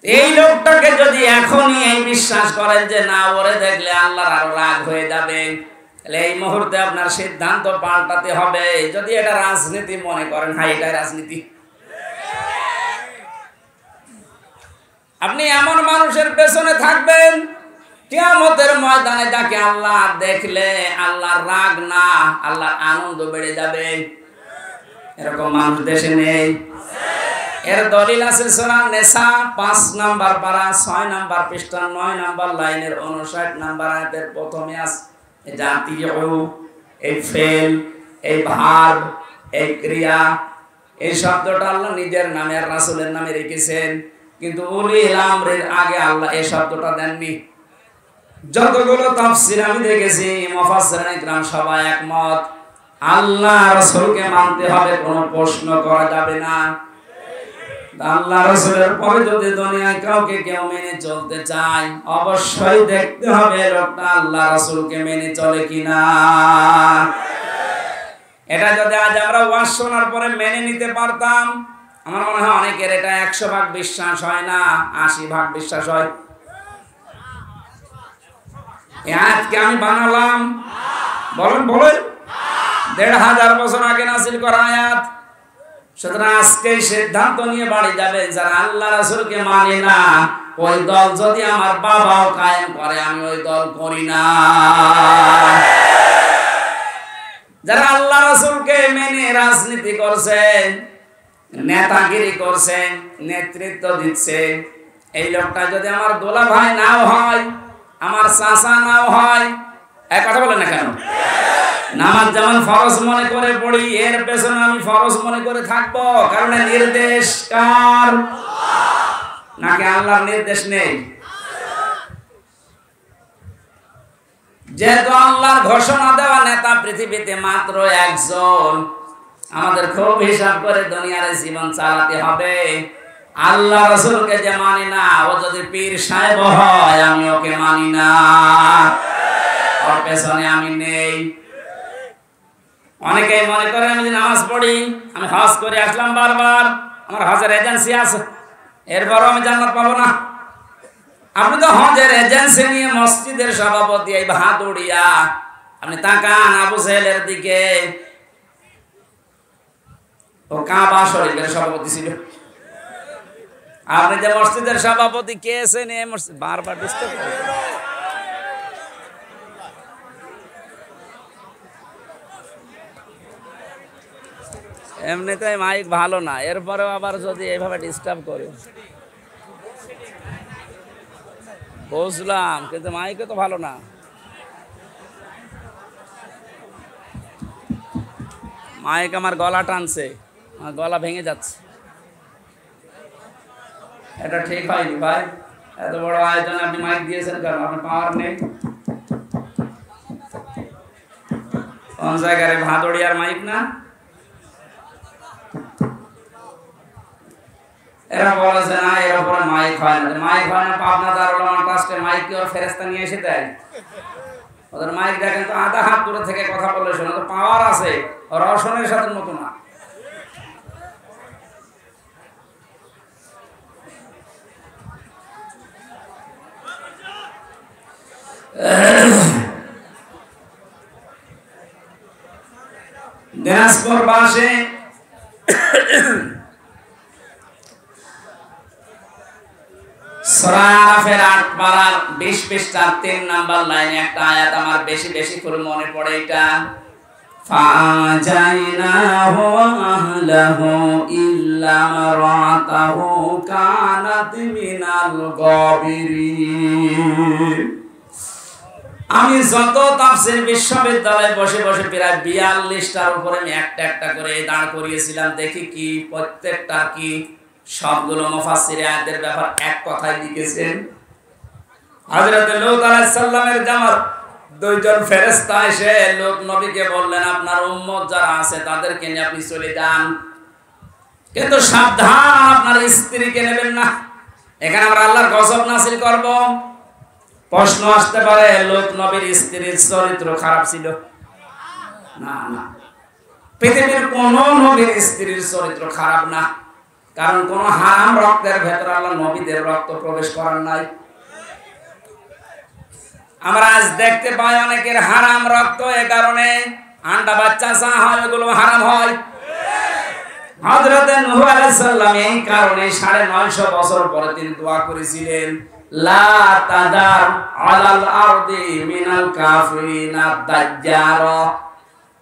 এই লোকটাকে যদি এখনই এই বিশ্বাস করেন যে না ওরে দেখলে আল্লাহর আরো রাগ হয়ে যাবে, তাহলে এই মুহূর্তে আপনার সিদ্ধান্ত পাল্টাতে হবে। যদি এটা রাজনীতি মনে করেন, হ্যাঁ এটাই রাজনীতি। আপনি এমন মানুষের পেছনে থাকবেন কিয়ামতের ময়দানে যাকে আল্লাহ দেখলে আল্লাহর রাগ না আল্লাহর আনন্দ বেড়ে যাবে। এরকম মানুষ দেশে নেই। এর দলিল আছে সূরা নিসা 5 নাম্বার পারা 6 নাম্বার পৃষ্ঠা 9 নাম্বার লাইনের 59 নাম্বার আয়াতের প্রথমে আছে জাতীয়, এই ফেল, এই ভার্ব, এই ক্রিয়া, এই শব্দটা আল্লাহ নিজের নামে আর রাসূলের নামে রেখেছেন, কিন্তু উলিল আমরের আগে আল্লাহ এই শব্দটা দেননি। যতগুলো তাফসীর আমি দেখেছি মুফাসসিরিন ইকরাম সবাই একমত, আল্লাহ রাসূলকে মানতে হবে, কোনো প্রশ্ন করা যাবে না। আল্লাহ রাসূলের পরে যদি দুনিয়ায় কাউকে কেউ মেনে চলতে চায়, অবশ্যই দেখতে হবে লোকটা আল্লাহ রাসূলকে মেনে চলে কিনা। এটা যদি আজ আমরা ওয়াজ শোনার পরে মেনে নিতে পারতাম, আমার মনে হয় অনেকের এটা 100% বিশ্বাস হয় না, 80% বিশ্বাস হয়। এই আয়াতকে আমি বানালাম, বলেন বলেন, 1500 বছর আগে নাযিল করা আয়াত। সুতরাং আজকে সিদ্ধান্ত নিয়ে বাড়ি যাবে, যারা আল্লাহ রাসূলকে মানে না, ওই দল যদি আমার বাবাও কায়েম করে আমি ওই দল করি না। যারা আল্লাহ রাসূলকে মেনে রাজনীতি করছে, নেতাগিরি করছে, নেতৃত্ব দিচ্ছে, এই লোকটা যদি আমার দোলা ভাই নাও হয়, আমার চাচা নাও হয়, এক কথা বলে না কেন? নামাজ যেমন ফরজ মনে করে পড়ি, এর পেছনে আমি ফরজ মনে করে থাকবো, কারণ নির্দেশ কার? নাকি আল্লাহর নির্দেশ নেই? যেহেতু আল্লাহর ঘোষণা দেওয়া নেতা পৃথিবীতে মাত্র একজন, আমাদের খুব হিসাব করে দুনিয়ার জীবন চালাতে হবে। আল্লাহ রাসূলকে যে মানি না, ও যদি পীর সাহেব হয় আমি ওকে মানি না, ওর পেছনে আমি নেই। অনেকেই মনে করে আমি নামাজ পড়ি, আমি হজ করে আসলাম বারবার, আমার হজের এজেন্সি আছে, এরপরও আমি জান্নাত পাবো না। আপনি তো হজের এজেন্সি নিয়ে মসজিদের সভাপতি, এই ভাদুড়িয়া, আপনি তাকান আবু জেহেলের দিকে, ও কাবা শরীফের সভাপতি ছিল। আপনি যে মসজিদের সভাপতি কে আছেন এই মসজিদ বারবার ডিস্টার্ব করেন। এমনিতে মাইক ভালো না, এরপরেও আবার যদি এইভাবে ডিস্টার্ব করে। বুঝলাম, কিন্তু মাইকে তো ভালো না। মাইক আমার গলা টানছে, আমার গলা ভেঙে যাচ্ছে। এটা ঠিক হয়নি ভাই, এত বড় আয়োজন আপনি মাইক দিয়েছেন কেন? আপনার পাওয়ার নেই। কোন জায়গায় ভাদড়িয়ার মাইক না? এরা বলেছে না এর উপরে মাইক হয় না, মাইক হয় না। পাবনা দারুল উলুম ট্রাস্টে মাইক কি ওর ফেরেশতা নিয়ে এসে দেয়? ওদের মাইক দেখেন তো আধা হাত দূরে থেকে কথা বলে শোনা, তো পাওয়ার আছে, রসনের সাথে মতো না। দিনাজপুর বাসে সূরা আরাফের ৮ পারার ২০ পৃষ্ঠার ৩ নাম্বার লাইনে একটা আয়াত আমার বেশি বেশি করে মনে পড়ে। এটা ফাজাইনাহু ওয়া আহলাহু ইল্লা মারাতাহু কানাত মিনাল গাবিরিন। আমি যত তাফসীর বিশ্ববিদ্যালয়ে বসে বসে প্রায় ৪২টার উপরে আমি একটা একটা করে দাঁড় করিয়েছিলাম, দেখি কি প্রত্যেকটা কি সবগুলো মুফাসসির আয়াতের ব্যাপার এক কথাই লিখেছেন। হযরত লূত আলাইহিস সালামের জামার দুইজন ফেরেশতা এসে লূত নবীকে বললেন, আপনার উম্মত যারা আছে তাদেরকে নিয়ে আপনি চলে যান, কিন্তু সাবধান আপনার স্ত্রীকে নেবেন না, এখানে আমরা আল্লাহর গজব নাযিল করব। প্রশ্ন আসতে পারে, লূত নবীর স্ত্রীর চরিত্র খারাপ ছিল? না না, পৃথিবীর কোন নবীর স্ত্রীর চরিত্র খারাপ না, কারণ কোন হারাম রক্তের ভেতর আল্লাহ নবীদের রক্ত প্রবেশ করার নাই। আমরা আজ দেখতে পাই অনেকের হারাম রক্ত, এ কারণে আন্ডা বাচ্চা চা হয়, ওগুলো হারাম হয়। হযরত নূহ আলাইহিস সালাম এই কারণে ৯৫০ বছর পরে তিনি দোয়া করেছিলেন, লা তাদার আলাল আরদি মিনাল কাফিরিনা দাজ্জার।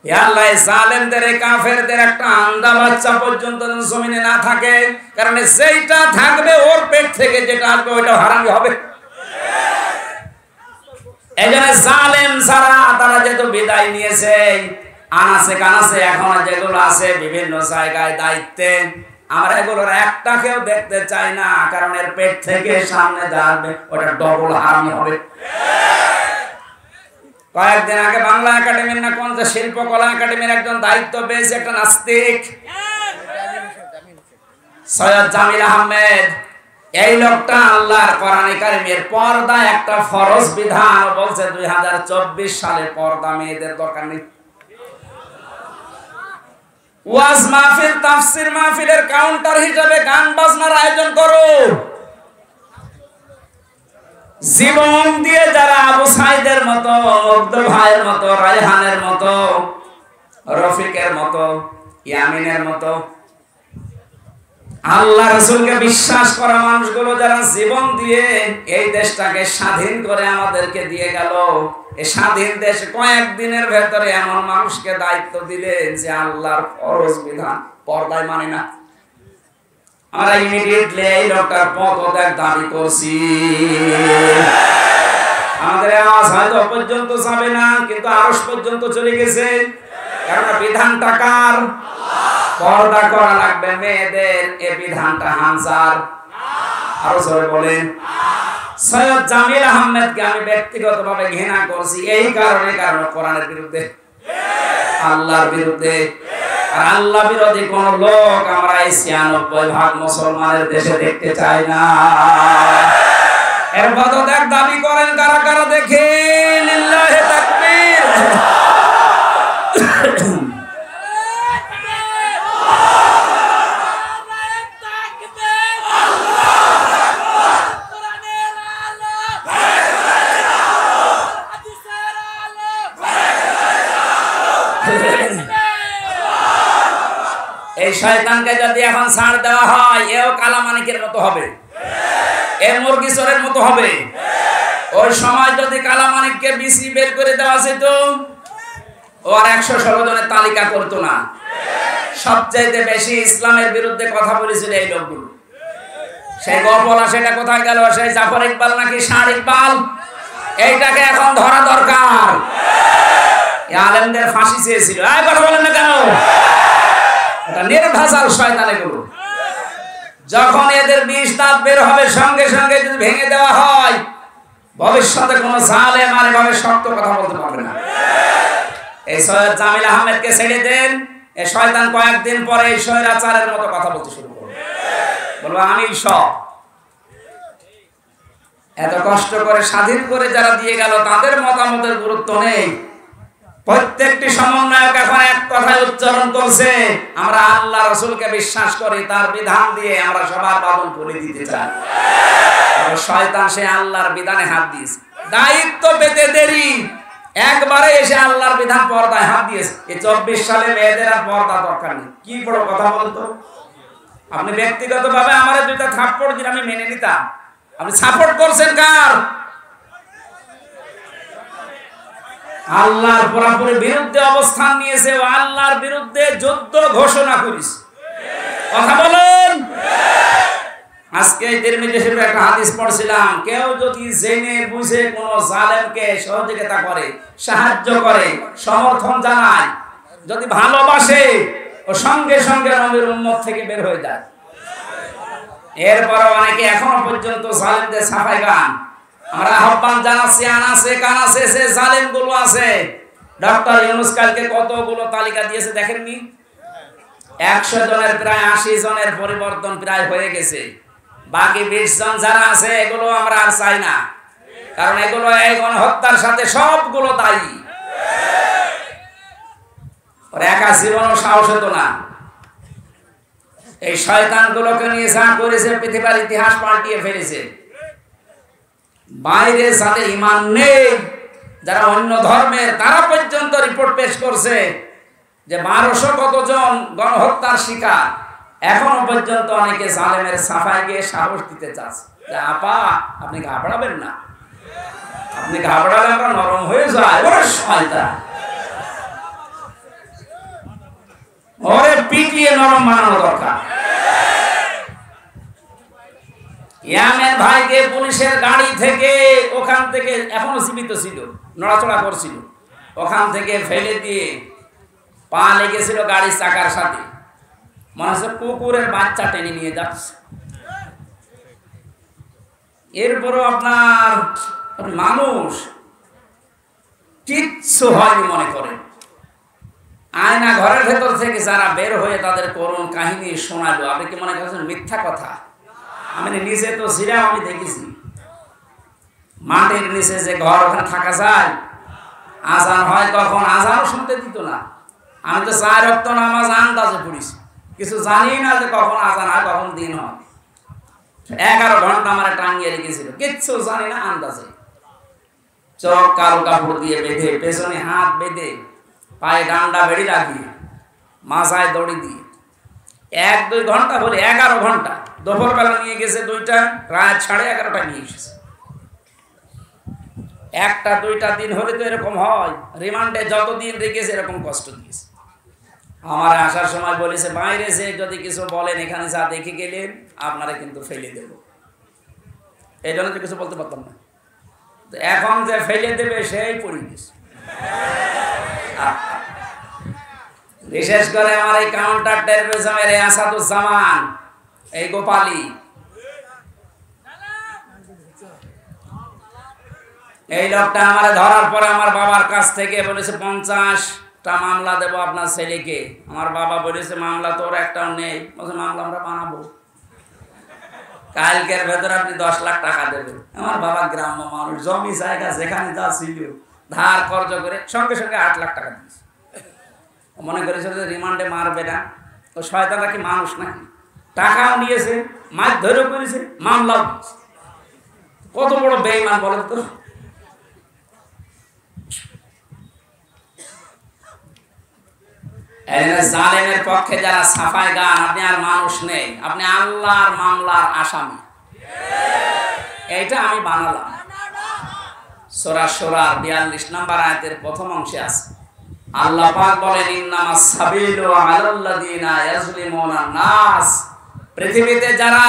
হে আল্লাহ, জালেমদের কাফেরদের একটা আন্ডা বাচ্চা পর্যন্ত জমিনে না থাকে, কারণ যেটা থাকবে ওর পেট থেকে যেটা আসবে ওইটা হারামি হবে। এজন্য জালেম ছাড়া তারা যেহেতু বিদায় নিয়েছে, আনাসে কানাসে এখন যেগুলো আছে বিভিন্ন জায়গায় দায়িত্বে, আমরা এগুলোর একটাকেও দেখতে চাই না, কারণ এর পেট থেকে সামনে যাবে ওটা ডবল হারামি হবে। কয়েকদিন আগে বাংলা একাডেমির না কোন শিল্পকলা একাডেমির একজন দায়িত্ব পেয়েছে একটা নাস্তিক, সৈয়দ জামিল আহমেদ। এই লোকটা আল্লাহর কোরআনে কারিমের পর্দা একটা ফরজ বিধান বলছে ২০২৪ সালে পর্দা মেয়েদের দরকার নেই। ওয়াজ মাহফিল, তাফসীর মাহফিলের কাউন্টার হিসেবে গান বাজনার আয়োজন করো। জীবন দিয়ে যারা আবু সাইদের মতো, মুগ্ধ ভাইয়ের মতো, রায়হানের মতো, রফিকের মতো, ইয়ামিনের মতো আল্লাহ রাসূলকে বিশ্বাস করা মানুষগুলো যারা জীবন দিয়ে এই দেশটাকে স্বাধীন করে আমাদেরকে দিয়ে গেল, এই স্বাধীন দেশ কয়েকদিনের ভেতরে এমন মানুষকে দায়িত্ব দিলেন যে আল্লাহর ফরজ বিধান পর্দায় মানে না। আমরা ইমিডিয়েটলি এই লোকটার পদত্যাগ দাবি করছি। আমাদের আওয়াজ হয়তো পর্যন্ত যাবে না, কিন্তু আরশ পর্যন্ত চলে গেছে, কারণ বিধানটা কার? পর্দা করা লাগবে মেয়েদের, এই বিধানটা হামজার। আরো জোরে বলেন। সৈয়দ জামিল আহমেদকে আমি ব্যক্তিগতভাবে ঘৃণা করছি এই কারণে, কারণ কোরআনের বিরুদ্ধে, আল্লাহর বিরুদ্ধে। আর আল্লাহ বিরোধী কোন লোক আমরা এই ৯৬% মুসলমানের দেশে দেখতে চাই না। এর পদত্যাগ দাবি করেন কারা কারা দেখি? লিল্লাহি তাকবীর। এই এই শয়তানকে যদি এখন ছাড় দেওয়া হয়, এও কালামানিকের মতো হবে, এ মুরগি চোরের মতো হবে। ওই সময় যদি কালামানিককে বিসি বের করে দেওয়া যেত, ও আর 116 জনের তালিকা করতো না। সবচাইতে বেশি ইসলামের বিরুদ্ধে কথা বলেছিল এই লোকগুলো। সেই গপলা সেটা কোথায় গেল? সেই জাফর ইকবাল নাকি ষাঁড় ইকবাল? এইটাকে এখন ধরা দরকার। আলেমদের ফাঁসি চেয়েছিল। কথা বলেন না কেন? এটা নির্ভেজাল শয়তান এগুলো। যখন এদের 20 দাঁত বের হবে, সঙ্গে সঙ্গে যদি ভেঙে দেওয়া হয়, ভবিষ্যতে কোনো জালেম আর এভাবে শক্ত কথা বলতে পারবে না। এই সৈয়দ জামিল আহমেদকে ছেড়ে দেন, এই শয়তান কয়েকদিন পরে এই স্বৈরাচারের মতো কথা বলতে শুরু করবে, বলবো আমি সব। এত কষ্ট করে স্বাধীন করে যারা দিয়ে গেল, তাদের মতামতের গুরুত্ব নেই। প্রত্যেকটি সমন্বয়ক এখন এক কথায় উচ্চারণ করছে, আমরা আল্লাহ রাসূলকে বিশ্বাস করি, তার বিধান দিয়ে আমরা সবার বাদল করে দিতে চাই। শয়তান সে আল্লাহর বিধানে হাত দিয়েছে, দায়িত্ব পেতে দেরি, একবারে এসে আল্লাহর বিধান পর্দায় হাত দিয়েছে। এই 24 সালে মেয়েদের আর পর্দা দরকার নেই। কি বড় কথা বলতো! আপনি ব্যক্তিগতভাবে আমার 2টা থাপ্পড় দিন, আমি মেনে নিতাম। আপনি সাপোর্ট করছেন কার? আল্লাহর পুরোপুরি বিরুদ্ধে অবস্থান নিয়েছে, ও আল্লাহর বিরুদ্ধে যুদ্ধ ঘোষণা করেছে। কথা বলেন। আজকে তিরমিজি শরীফে একটা হাদিস পড়ছিলাম, কেউ যদি জেনে বুঝে কোন জালেমকে সহযোগিতা করে, সাহায্য করে, সমর্থন জানায়, যদি ভালোবাসে, ও সঙ্গে সঙ্গে নবীর উম্মত থেকে বের হয়ে যায়। এরপর অনেকে এখনো পর্যন্ত জালেমদের সাফাই গান। আমরা আহ্বান জানাচ্ছি, আনাসে কানাসে সে জালেম গুলো আছে। ডক্টর ইউনূস কালকে কতগুলো তালিকা দিয়েছে দেখেননি? 100 জনের প্রায় 80 জনের পরিবর্তন প্রায় হয়ে গেছে। বাকি 20 জন যারা আছে, এগুলো আমরা আর চাই না, কারণ এগুলো এই গণহত্যার সাথে সবগুলো দায়ী। ওর একা জীবনও সাহস হতো না। এই শয়তানগুলোকে নিয়ে যা করেছে, পৃথিবীর ইতিহাস পাল্টিয়ে ফেলেছে। বাইরে যাদের ঈমান নেই, যারা অন্য ধর্মের, তারা পর্যন্ত রিপোর্ট পেশ করছে যে 1200 কতজন গণহত্যার শিকার। এখনো পর্যন্ত অনেকে জালেমের সাফাই গিয়ে সাহস দিতে চাচ্ছে যে আপা আপনি ঘাবড়াবেন না, আপনি ঘাবড়ালে আমরা নরম হয়ে যায়। ওরে শয়তান, ওরে পিটিয়ে নরম বানানো দরকার। ইয়ামেন ভাইকে পুলিশের গাড়ি থেকে, ওখান থেকে, এখনো জীবিত ছিল, নড়াচড়া করছিল, ওখান থেকে ফেলে দিয়ে পা লেগেছিল গাড়ির চাকার সাথে, মনে হচ্ছে কুকুরের বাচ্চা টেনে নিয়ে যাচ্ছে। এরপরও আপনার মানুষ কিচ্ছু হয়নি মনে করেন। আয়না ঘরের ভেতর থেকে যারা বের হয়ে তাদের করুণ কাহিনী শোনালো, আপনি কি মনে করছেন মিথ্যা কথা? আমি নিচে তো ছিলাম, আমি দেখেছি মাটির নিচে যে ঘর, ওখানে থাকা যায়। আজান হয় কখন, আজানও শুনতে দিত না। আমি তো 4 ওয়াক্ত নামাজ আন্দাজে পড়েছি, কিছু জানি না যে কখন আজান হয়, কখন দিন হয়। 11 ঘন্টা আমার টাঙ্গিয়ে রেখেছিল, কিচ্ছু জানি না, আন্দাজে। চোখ কালো কাপড় দিয়ে বেঁধে, পেছনে হাত বেঁধে, পায়ে ডান্ডা বেড়ি লাগিয়ে, মাথায় দড়ি দিয়ে 1-2 ঘন্টা বলে 11 ঘন্টা। দুপুরবেলা নিয়ে গেছে 2টা, রাত 11:30টায় নিয়ে এসেছে। 1টা-2টা দিন হলে তো এরকম হয়। রিমান্ডে যতদিন রেখেছে এরকম কষ্ট দিয়েছে। আমার আসার সময় বলেছে, বাইরে যে যদি কিছু বলেন, এখানে যা দেখে গেলেন আপনারা কিন্তু ফেলে দেব। এই জন্য তো কিছু বলতে পারতাম না। এখন যে ফেলে দেবে সেই পরিবেশ। বিশেষ করে আমার এই কাউন্টার টেররিজমের আসাদুজ্জামান, এই গোপালী, এই লোকটা আমার ধরার পরে আমার বাবার কাছ থেকে বলেছে 50টা মামলা দেবো আপনার ছেলেকে। আমার বাবা বলেছে মামলা তোর একটাও নেই। বলছে মামলা আমরা বানাবো, কালকের ভেতরে আপনি 10 লাখ টাকা দেবেন। আমার বাবা গ্রাম্য মানুষ, জমি জায়গা যেখানে যা ছিল ধার কর্জ করে সঙ্গে সঙ্গে 8 লাখ টাকা দিয়েছে। মনে করেছিল যে রিমান্ডে মারবে না। ও শয়তানরা কি মানুষ নাকি? টাকাও নিয়েছে, মাছ ধরেও করেছে, মামলাও দিয়েছে। কত বড় বেঈমান বলেন তো। জালেমের পক্ষে যারা সাফাই গান, আপনি আর মানুষ নেই, আপনি আল্লাহর মামলার আসামি। এইটা আমি বানালাম। সূরা শুরার 42 নম্বর আয়াতের প্রথম অংশে আছে, আল্লাহ পাক বলেন ইন্নামাস সাবিলু আলাল্লাযিনা ইয়াজলিমুনা নাস। পৃথিবীতে যারা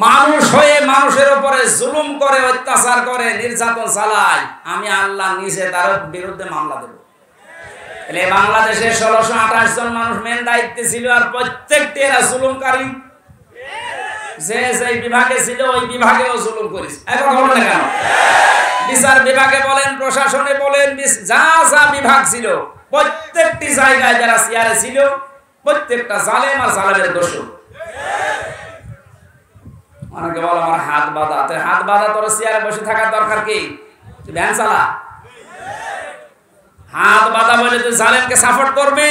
মানুষ হয়ে মানুষের উপরে জুলুম করে, অত্যাচার করে, নির্যাতন চালায়, আমি আল্লাহ নিজে তার বিরুদ্ধে মামলা দেব। তাহলে বাংলাদেশে 1628 জন মানুষ মেন দায়িত্বে ছিল, আর প্রত্যেকটি এরা জুলুমকারী। যে যে বিভাগে ছিল ওই বিভাগেও জুলুম করেছে। এখন হলো না কেন? বিচার বিভাগে বলেন, প্রশাসনে বলেন, যা যা বিভাগ ছিল প্রত্যেকটি জায়গায় যারা চেয়ারে ছিল প্রত্যেকটা জালেম আর জালেমের দোষী। অনেকে বলে আমার হাত বাঁধা। হাত বাঁধা তোর চেয়ারে বসে থাকার দরকার কি? তুই ভ্যান চালা। হাত বাঁধা বলে তুই জালেমকে সাপোর্ট করবি?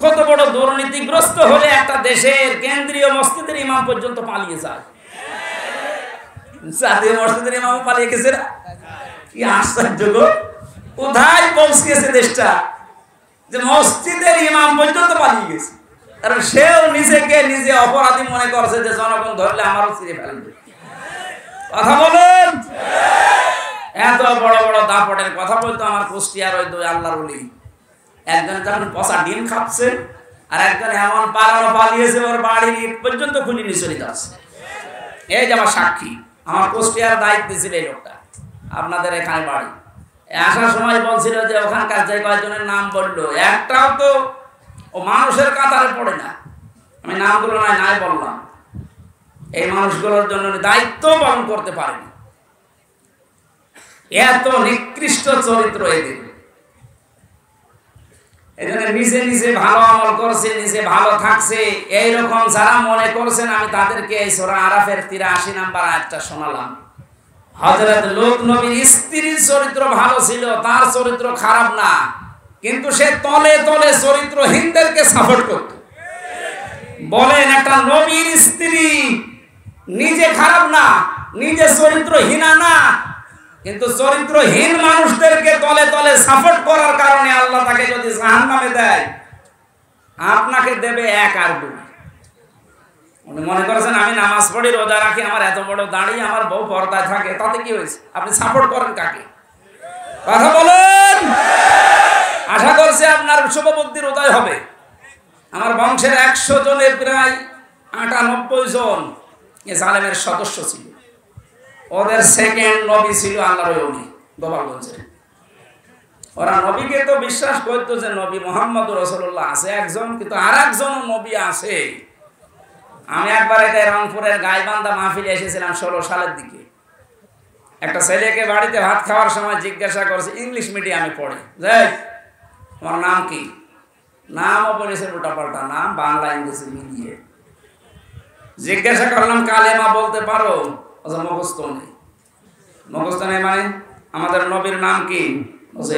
কত বড় দুর্নীতিগ্রস্ত হলে একটা দেশের কেন্দ্রীয় মসজিদের ইমাম পর্যন্ত পালিয়ে যায়। জাতীয় মসজিদের ইমাম পালিয়ে গেছে না? কি আশ্চর্য গো! কোথায় পৌঁছেছে দেশটা যে মসজিদের ইমাম পর্যন্ত পালিয়ে গেছে। কারণ সেও নিজেকে নিজে অপরাধী মনে করছে যে জনগণ ধরলে আমারও ছিঁড়ে ফেলবে। কথা বলেন। এত বড় বড় দাপটের কথা বলতো আমার কুষ্টিয়ার ওই দুই আল্লাহর ওলি। একজন যখন পচা ডিম খাচ্ছে, আর একজন এমন পালানো পালিয়েছে ওর বাড়ির ইট পর্যন্ত খুলিনি চলে যাচ্ছে। এই যে আমার সাক্ষী, আমার কুষ্টিয়ার দায়িত্ব ছিল এই লোকটা, আপনাদের এখানে বাড়ি। আসার সময় বলছিল যে ওখানকার যে কয়েকজনের নাম বললো, একটাও তো ও মানুষের কাতারে পড়ে না। আমি নামগুলো নাই বললাম। এই মানুষগুলোর জন্য দায়িত্ব পালন করতে পারেনি। এত নিকৃষ্ট চরিত্র এদের। এজন্য নিজে নিজে ভালো আমল করছে, নিজে ভালো থাকছে, এইরকম যারা মনে করছেন, আমি তাদেরকে এই সূরা আরাফের 83 নম্বর আয়াতটা শোনালাম। হযরত লূত নবীর স্ত্রীর চরিত্র ভালো ছিল, তার চরিত্র খারাপ না, কিন্তু সে তলে তলে চরিত্রহীনদেরকে সাপোর্ট করত। বলেন, একটা নবীর স্ত্রী নিজে খারাপ না, নিজে চরিত্রহীনা না, কিন্তু চরিত্রহীন মানুষদেরকে তলে তলে সাপোর্ট করার কারণে আল্লাহ তাকে যদি জাহান্নামে দেয়, আপনাকে দেবে 1 আর 2। উনি মনে করেছেন আমি নামাজ পড়ি, রোজা রাখি, আমার এত বড় দাড়ি, আমার বউ পর্দায় থাকে, তাতে কি হয়েছে? আপনি সাপোর্ট করেন কাকে? কথা বলেন। আশা করছি আপনার শুভবুদ্ধির উদয় হবে। আমার বংশের 100 জনের প্রায় 98 জন এ জালেমের সদস্য ছিল। ওদের সেকেন্ড নবী ছিল আল্লাহর ওলি গোপালগঞ্জে। ওরা নবীকে তো বিশ্বাস করতো যে নবী মুহাম্মদ রাসূলুল্লাহ আছে একজন, কিন্তু আর একজন নবী আছে। আমি একবার এটা রংপুরের গাইবান্ধা মাহফিলে এসেছিলাম 16 সালের দিকে। একটা ছেলেকে বাড়িতে ভাত খাওয়ার সময় জিজ্ঞাসা করছে, ইংলিশ মিডিয়ামে পড়ে, যাই তোমার নাম কি? নামও বলেছে উল্টাপাল্টা নাম, বাংলা ইংরেজি মিলিয়ে। জিজ্ঞাসা করলাম কালেমা বলতে পারো? মুখস্থ নেই। মুখস্থ নেই মানে আমাদের নবীর নাম কি?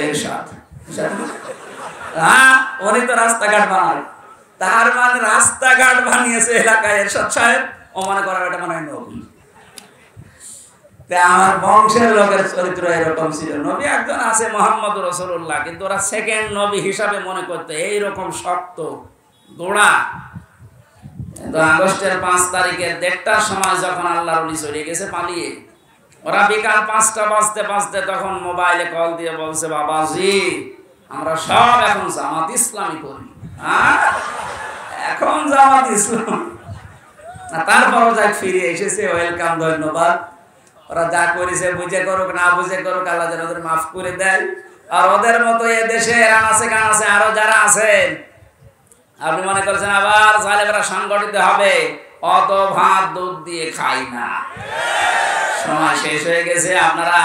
এরশাদ। হ্যাঁ, উনি তো রাস্তাঘাট বানায়। তার মানে রাস্তাঘাট বানিয়েছে এলাকায় এরশাদ সাহেব, ও মনে করার এটা মনে হয় নবী। আমার বংশের লোকের চরিত্র এরকম ছিল। নবী একজন আছে মুহাম্মদ রাসূলুল্লাহ, কিন্তু ওরা সেকেন্ড নবী হিসাবে মনে করতো। এইরকম শক্ত গোড়া। আগস্টের 5 তারিখের 1টার সময় যখন আল্লাহর ওলি চলে গেছে পালিয়ে, ওরা বিকাল 5টা বাজতে বাজতে তখন মোবাইলে কল দিয়ে বলছে, বাবাজি আমরা সব এখন জামাত ইসলামী করি। এখন জামাত ইসলাম। তারপরও যাক ফিরে এসেছে, ওয়েলকাম, ধন্যবাদ। ওরা যা করেছে বুঝে করুক না বুঝে করুক, আল্লাহ যেন ওদের মাফ করে দেয়। আর ওদের মতো এ দেশে আনাচে কানাচে আরো যারা আছেন, আপনি মনে করছেন আবার জালেমরা সংগঠিত হবে, অত ভাত দুধ দিয়ে খাই না। সময় শেষ হয়ে গেছে, আপনারা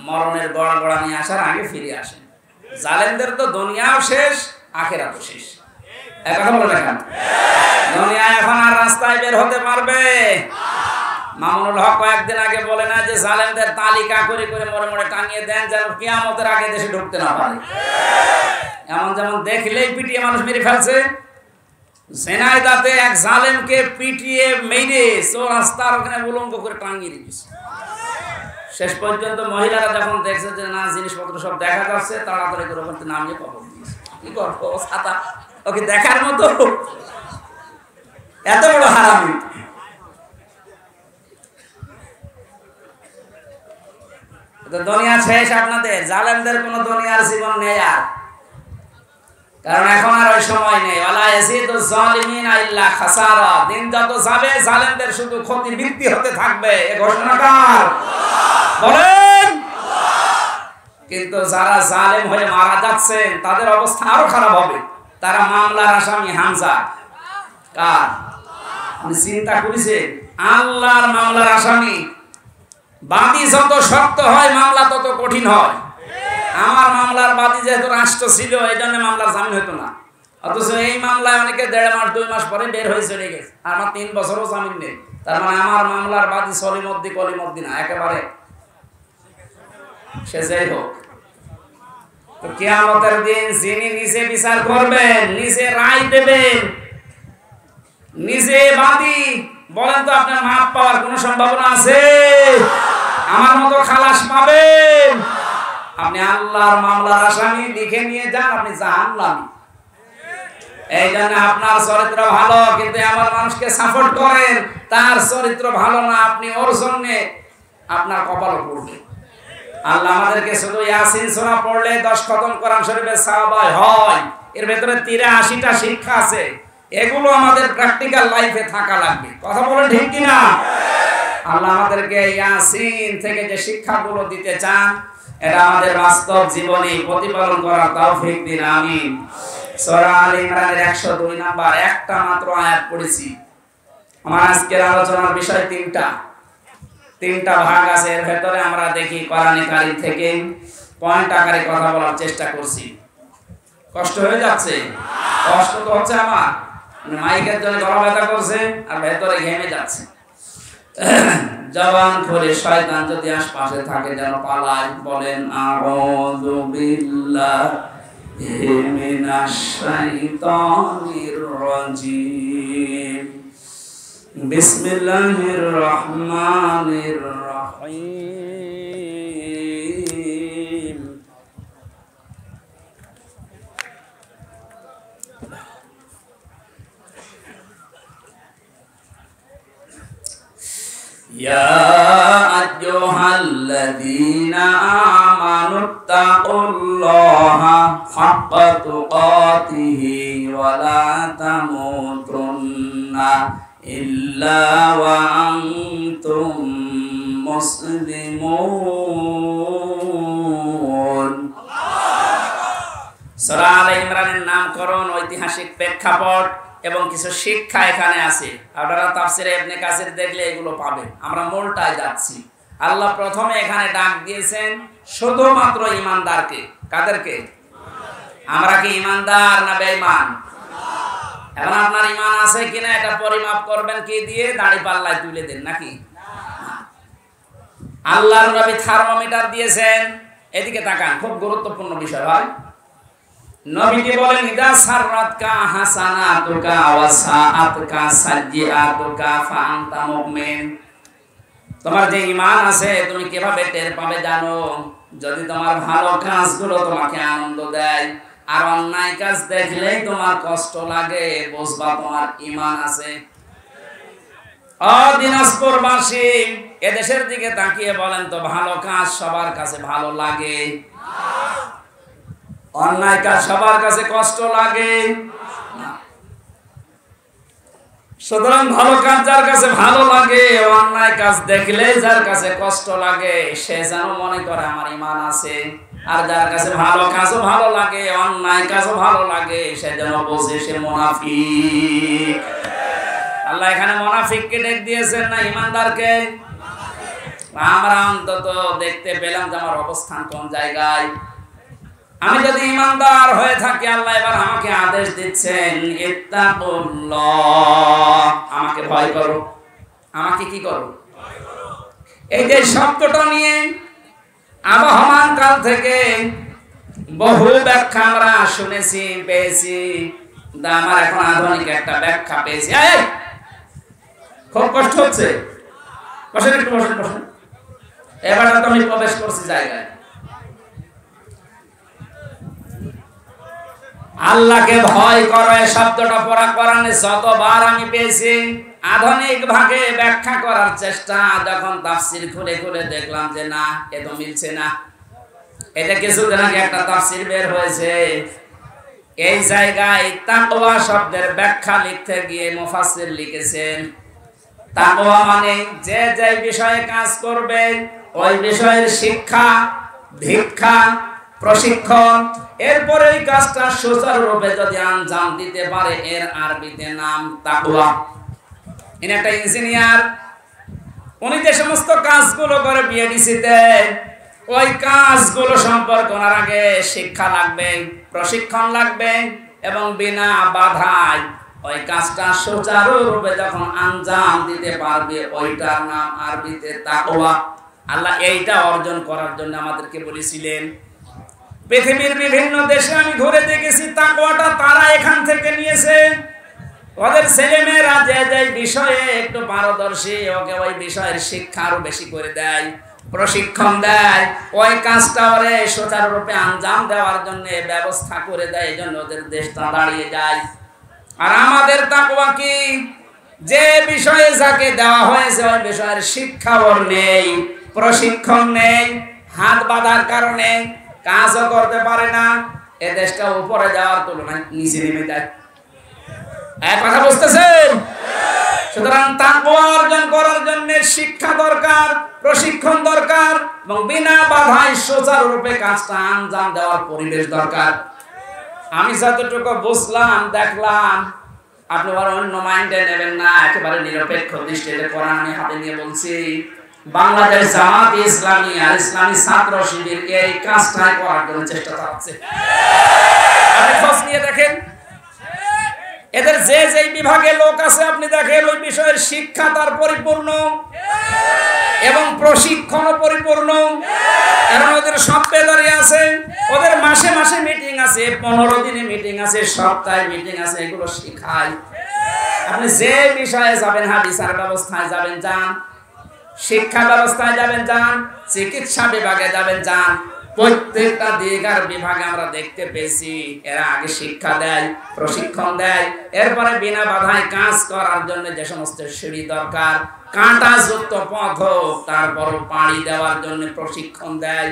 মরণের গড়া গড়া নিয়ে আসার আগে ফিরে আসেন। জালেমদের তো দুনিয়াও শেষ, আখিরাতও শেষ। এখন বলে দেখেন, দুনিয়া এখন আর রাস্তায় বের হতে পারবে? মামুনুল হক কয়েকদিন আগে বলে না যে জালেমদের তালিকা করে করে মরে মরে টাঙিয়ে দেন, যেন কিয়ামতের আগে দেশে ঢুকতে না পারে। এমন যেমন দেখলেই পিটিয়ে মানুষ মেরে ফেলছে। ঝিনাইদহে এক জালেমকে পিটিয়ে মেরে রাস্তার ওখানে উলঙ্গ করে টাঙিয়ে রেখেছে। শেষ পর্যন্ত মহিলারা যখন দেখছে যে না জিনিসপত্র সব দেখা যাচ্ছে, তাড়াতাড়ি করে ওখানে নামিয়ে কবর দিয়েছে। কি করবো, ছাতা ওকে দেখার মতো, এত বড় হারামি। দুনিয়া শেষ আপনাদের, জালেমদের কোন দুনিয়ার জীবন নেই আর, কারণ এখন আর ওই সময় নেই। ওয়ালা ইয়াজিদু যালিমিনা ইল্লা খাসারা। দিন যত যাবে জালেমদের শুধু ক্ষতি বৃদ্ধি হতে থাকবে। এ ঘোষণা কার? বলেন। কিন্তু যারা জালেম হয়ে মারা যাচ্ছেন তাদের অবস্থা আরো খারাপ হবে। তারা মামলার আসামি হামজা। কার? আপনি চিন্তা করেছেন? আল্লাহর মামলার আসামি। বাদী যত শক্ত হয় মামলা তত কঠিন হয়। আমার মামলার বাদী যেহেতু রাষ্ট্র ছিল, এই জন্য মামলার জামিন হইতো না। অথচ এই মামলায় অনেকে 1.5 মাস 2 মাস পরে বের হয়ে চলে গেছে। আমার 3 বছরও জামিন নেই। তার মানে আমার মামলার বাদী সলিমদ্দি কলিমদ্দি না, একেবারে সে যাই হোক। তো কিয়ামতের দিন যিনি নিজে বিচার করবেন, নিজে রায় দেবেন, নিজে বাদী, বলেন তো আপনার মাপ পাওয়ার কোনো সম্ভাবনা আছে? আমার মতো খালাস পাবেন? আপনি আল্লাহর মামলার আসামি লিখে নিয়ে যান, আপনি জাহান্নামী। এই জন্য আপনার চরিত্র ভালো, কিন্তু আমার মানুষকে সাপোর্ট করেন, তার চরিত্র ভালো না, আপনি ওর জন্য আপনার কপাল পড়বে। আল্লাহ আমাদেরকে শুধু ইয়াসিন সূরা পড়লে 10 খতম কোরআন শরীফের সওয়াব হয়। এর ভেতরে 83টা শিক্ষা আছে। এগুলো আমাদের প্র্যাকটিক্যাল লাইফে থাকা লাগবে। কথা বলেন ঠিক কি না? আল্লাহ আমাদেরকে ইয়াসিন থেকে যে শিক্ষাগুলো দিতে চান, এটা আমাদের বাস্তব জীবনে প্রতিপালন করার তৌফিক দিন, আমিন। সূরা আল ইমরানের 102 নাম্বার একটা মাত্র আয়াত পড়েছি। আমার আজকের আলোচনার বিষয় তিনটা ভাগ আছে। এর ভেতরে আমরা দেখি কোরআনে কারীম থেকে পয়েন্ট আকারে কথা বলার চেষ্টা করছি। কষ্ট হয়ে যাচ্ছে? কষ্ট তো হচ্ছে আমার, মাইকের জন্য গলা ব্যথা করছে আর ভেতরে ঘেমে যাচ্ছে। জবান খুলে শয়তান যদি আশপাশে থাকে যেন পালায়। বলেন আউযু বিল্লাহি মিনাশ শাইতানির রাজিম। বিসমিল্লাহির রহমানির রহিম। ইয়া আইয়ুহাল্লাযীনা আমানুত্তাকুল্লাহা হাক্কা তুকাতিহি ওয়া লা তামুতুন্না ইল্লা ওয়া আনতুম মুসলিমুন। সূরা আল ইমরানের নামকরণ, ঐতিহাসিক প্রেক্ষাপট এবং কিছু শিক্ষা এখানে আছে। আপনারা তাফসিরে ইবনে কাসির দেখলে এগুলো পাবেন। আমরা মূলটায় যাচ্ছি। আল্লাহ প্রথমে এখানে ডাক দিয়েছেন শুধুমাত্র ঈমানদারকে। কাদেরকে? আমরা কি ঈমানদার না বেঈমান? এখন আপনার ঈমান আছে কিনা এটা পরিমাপ করবেন কি দিয়ে? দাড়ি পাল্লায় তুলে দেন নাকি? আল্লাহর নবী থার্মোমিটার দিয়েছেন। এদিকে তাকান, খুব গুরুত্বপূর্ণ বিষয় ভাই। নবীজি বলেন ইদা সাররাতকা হাসানাতুকা ওয়া সাআতুকা সাইয়্যাতুকা ফা আনতা মুমিন। তোমার যে ঈমান আছে তুমি কিভাবে টের পাবে জানো? যদি তোমার ভালো কাজগুলো তোমাকে আনন্দ দেয় আর অন্যায় কাজ দেখলেই তোমার কষ্ট লাগে, বুঝবা তোমার ঈমান আছে। ও দিনাজপুরবাসী, এদেশের দিকে তাকিয়ে বলেন তো, ভালো কাজ সবার কাছে ভালো লাগে? অন্যায় কাজ সবার কাছে কষ্ট লাগে? সুতরাং ভালো কাজ যার কাছে ভালো লাগে, অন্যায় কাজ দেখলে যার কাছে কষ্ট লাগে, সে যেন মনে করে আমার ঈমান আছে। আর যার কাছে ভালো কাজও ভালো লাগে, অন্যায় কাজও ভালো লাগে, সে যেন বোঝে সে মুনাফিক। আল্লাহ এখানে মুনাফিককে ডেকে দিয়েছেন না ঈমানদারকে? আমরা অন্তত দেখতে পেলাম যে আমার অবস্থান কোন জায়গায়। আমি যদি ঈমানদার হয়ে থাকি, আল্লাহ এবার আমাকে আদেশ দিচ্ছেন ইত্তাকুল্লাহ, আমাকে ভয় করো। আমাকে কি করো? এই যে শব্দটা নিয়ে আবহমান কাল থেকে বহু ব্যাখ্যা আমরা শুনেছি, পেয়েছি। আমার এখন আধুনিক একটা ব্যাখ্যা পেয়েছি। খুব কষ্ট হচ্ছে, বসেন একটু, বসেন বসেন। এবার তো আমি প্রবেশ করছি জায়গায়। আল্লাহকে ভয় করো এই শব্দটা পড়া কোরআনে যতবার আমি পেয়েছি, আধুনিক ভাগে ব্যাখ্যা করার চেষ্টা, যখন তাফসীর খুলে খুলে দেখলাম যে না, এ তো মিলছে না। এটা কিছুদিন আগে একটা তাফসীর বের হয়েছে, এই জায়গায় তাকওয়া শব্দের ব্যাখ্যা লিখতে গিয়ে মুফাসসির লিখেছেন তাকওয়া মানে যে যে বিষয়ে কাজ করবে ওই বিষয়ের শিক্ষা, দীক্ষা, প্রশিক্ষণ, এরপরে এই কাজটা সুচারুরূপে যদি আঞ্জাম দিতে পারে এর আরবিতে নাম তাকওয়া। ইনি একটা ইঞ্জিনিয়ার, উনি যে সমস্ত কাজগুলো করে বিএডিসিতে, ওই কাজগুলো সম্পর্কে ওনার আগে শিক্ষা লাগবে, প্রশিক্ষণ লাগবে, এবং বিনা বাধায় ওই কাজটা সুচারুরূপে যখন আঞ্জাম দিতে পারবে ওইটার নাম আরবিতে তাকওয়া। আল্লাহ এইটা অর্জন করার জন্য আমাদেরকে বলেছিলেন। পৃথিবীর বিভিন্ন দেশে আমি ঘুরে দেখেছি তাকওয়াটা তারা এখান থেকে নিয়েছে। ওদের ছেলেমেয়েরা যে যে বিষয়ে একটু পারদর্শী, ওকে ওই বিষয়ের শিক্ষা আরো বেশি করে দেয়, প্রশিক্ষণ দেয়, ওই কাজটা ওরে সুচারুরূপে আঞ্জাম দেওয়ার জন্য ব্যবস্থা করে দেয়। এই জন্য ওদের দেশটা দাঁড়িয়ে যায়। আর আমাদের তাকওয়া কি? যে বিষয়ে যাকে দেওয়া হয়েছে ওই বিষয়ের শিক্ষা ওর নেই, প্রশিক্ষণ নেই, হাত বাঁধার কারণে কাজও করতে পারে না, এ দেশটা উপরে যাওয়ার তুলনায় নিচে নেমে যায়। এক কথা বুঝতেছেন? সুতরাং তাকওয়া অর্জন করার জন্য শিক্ষা দরকার, প্রশিক্ষণ দরকার, এবং বিনা বাধায় সুচারুরূপে কাজটা আঞ্জাম দেওয়ার পরিবেশ দরকার। আমি যতটুকু বুঝলাম, দেখলাম, আপনি আবার অন্য মাইন্ডে নেবেন না, একেবারে নিরপেক্ষ দৃষ্টিতে কোরআন আমি হাতে নিয়ে বলছি। বাংলাদেশ জামাত ইসলামী আর ইসলামী ছাত্র শিবির এই কাজটাই করার জন্য চেষ্টা চালাচ্ছে। আপনি খোঁজ নিয়ে দেখেন, এদের যে যে বিভাগে লোক আছে আপনি দেখেন ওই বিষয়ের শিক্ষা তার পরিপূর্ণ এবং প্রশিক্ষণ পরিপূর্ণ, এবং ওদের সপ্তাহে আছে, ওদের মাসে মাসে মিটিং আছে, 15 দিনে মিটিং আছে, সপ্তাহে মিটিং আছে, এগুলো শেখায়। আপনি যে বিষয়ে যাবেন, বিচার ব্যবস্থায় যাবেন যান, শিক্ষা ব্যবস্থায় যাবেন যান, চিকিৎসা বিভাগে যাবেন যান, প্রত্যেকটা দিকের বিভাগে আমরা দেখতে পেয়েছি এরা আগে শিক্ষা দেয়, প্রশিক্ষণ দেয়, এরপরে বিনা বাধায় কাজ করার জন্য যে সমস্ত সিঁড়ি দরকার, কাঁটাযুক্ত পথ, তারপর পাড়ি দেওয়ার জন্য প্রশিক্ষণ দেয়।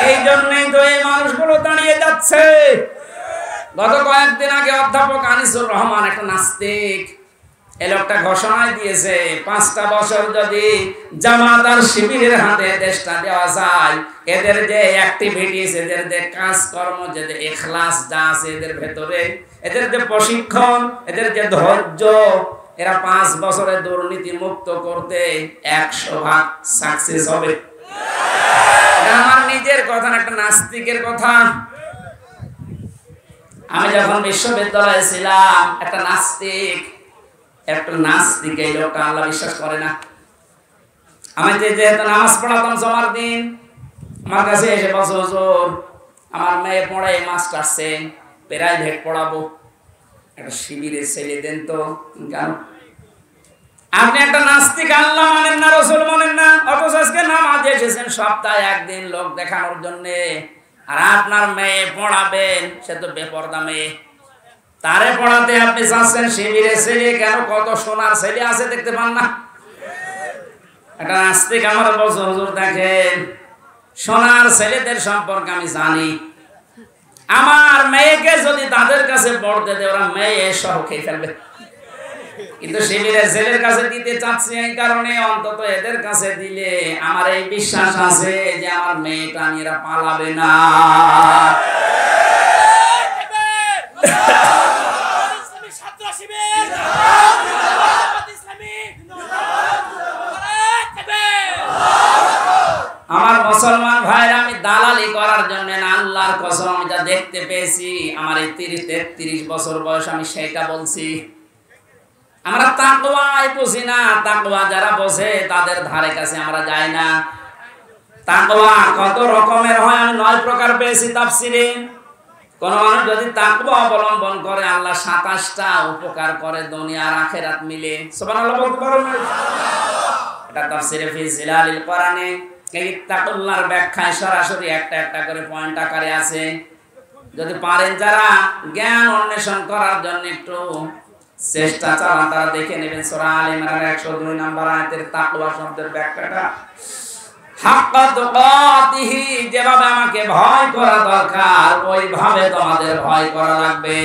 এই জন্যই তো এই মানুষগুলো দাঁড়িয়ে যাচ্ছে। গত কয়েকদিন আগে অধ্যাপক আনিসুর রহমান, একটা নাস্তিক, এই লোকটা ঘোষণায় দিয়েছে 5টা বছর যদি জামাত আর শিবিরের হাতে দেশটা দেওয়া যায়, এদের যে অ্যাক্টিভিটিস, এদের যে কাজকর্ম, যে ইখলাস যা আছে এদের ভেতরে, এদের যে প্রশিক্ষণ, এদের যে ধৈর্য, এরা 5 বছরে দুর্নীতি মুক্ত করতে 100% সাকসেস হবে। আমার নিজের কথা না, একটা নাস্তিকের কথা। আমি যখন বিশ্ববিদ্যালয়ে ছিলাম, একটা নাস্তিক এই লোকটা আল্লাহ বিশ্বাস করে না। আমি যেহেতু নামাজ পড়াতাম জমার দিন, আমার কাছে এসে বলছে, হুজুর আমার মেয়ে পড়ে মাস্টার্সে, প্রাইভেট পড়াবো, একটা শিবিরের ছেলে দেন তো। কেন? আপনি একটা নাস্তিক, আল্লাহ মানেন না, রাসূল মানেন না, অথচ আজকে নামাজে এসেছেন সপ্তাহে একদিন লোক দেখানোর জন্য, আর আপনার মেয়ে পড়াবেন, সে তো বেপরদা মেয়ে, তারে পড়াতে আপনি চাচ্ছেন শিবিরের ছেলে। কেন? কত সোনার ছেলে আছে দেখতে পান না? একটা নাস্তিক আমার বলছে, হুজুর দেখেন, সোনার ছেলেদের সম্পর্কে আমি জানি, আমার মেয়েকে যদি তাদের কাছে পড়তে দেয় ওরা মেয়ে সহ খেয়ে ফেলবে, কিন্তু শিবিরের ছেলের কাছে দিতে চাচ্ছি এই কারণে, অন্তত এদের কাছে দিলে আমার এই বিশ্বাস আছে যে আমার মেয়েটা এরা পালাবে না। আমার মুসলমান ভাইরা, আমি দালালি করার জন্য না, আল্লাহর কসম, আমি যা দেখতে পেয়েছি আমার এই 30-33 বছর বয়স, আমি সেটা বলছি। আমরা তাকওয়াই বুঝি না, তাকওয়া যারা বোঝে তাদের ধারে কাছে আমরা যাই না। তাকওয়া কত রকমের হয় আমি 9 প্রকার পেয়েছি তাফসীরে। কোন মানুষ যদি তাকওয়া অবলম্বন করে আল্লাহ 27টা উপকার করে দুনিয়া আর আখিরাত মিলে। সুবহানাল্লাহ বলতে পারো না? ওটা তাফসীরে ফি জিলালিল কোরআনে এই ইত্তাকুল্লাহর ব্যাখ্যায় সরাসরি একটা একটা করে পয়েন্ট আকারে আছে। যদি পারেন যারা জ্ঞান অন্বেষণ করার জন্য একটু চেষ্টা চালান তারা দেখে নেবেন সূরা আলে ইমরানের 102 নম্বর আয়াতের তাকওয়া শব্দের ব্যাখ্যাটা। হাক্কা তুকাতিহি, যেভাবে আমাকে ভয় করা দরকার ওইভাবে তোমাদের ভয় করা লাগবে।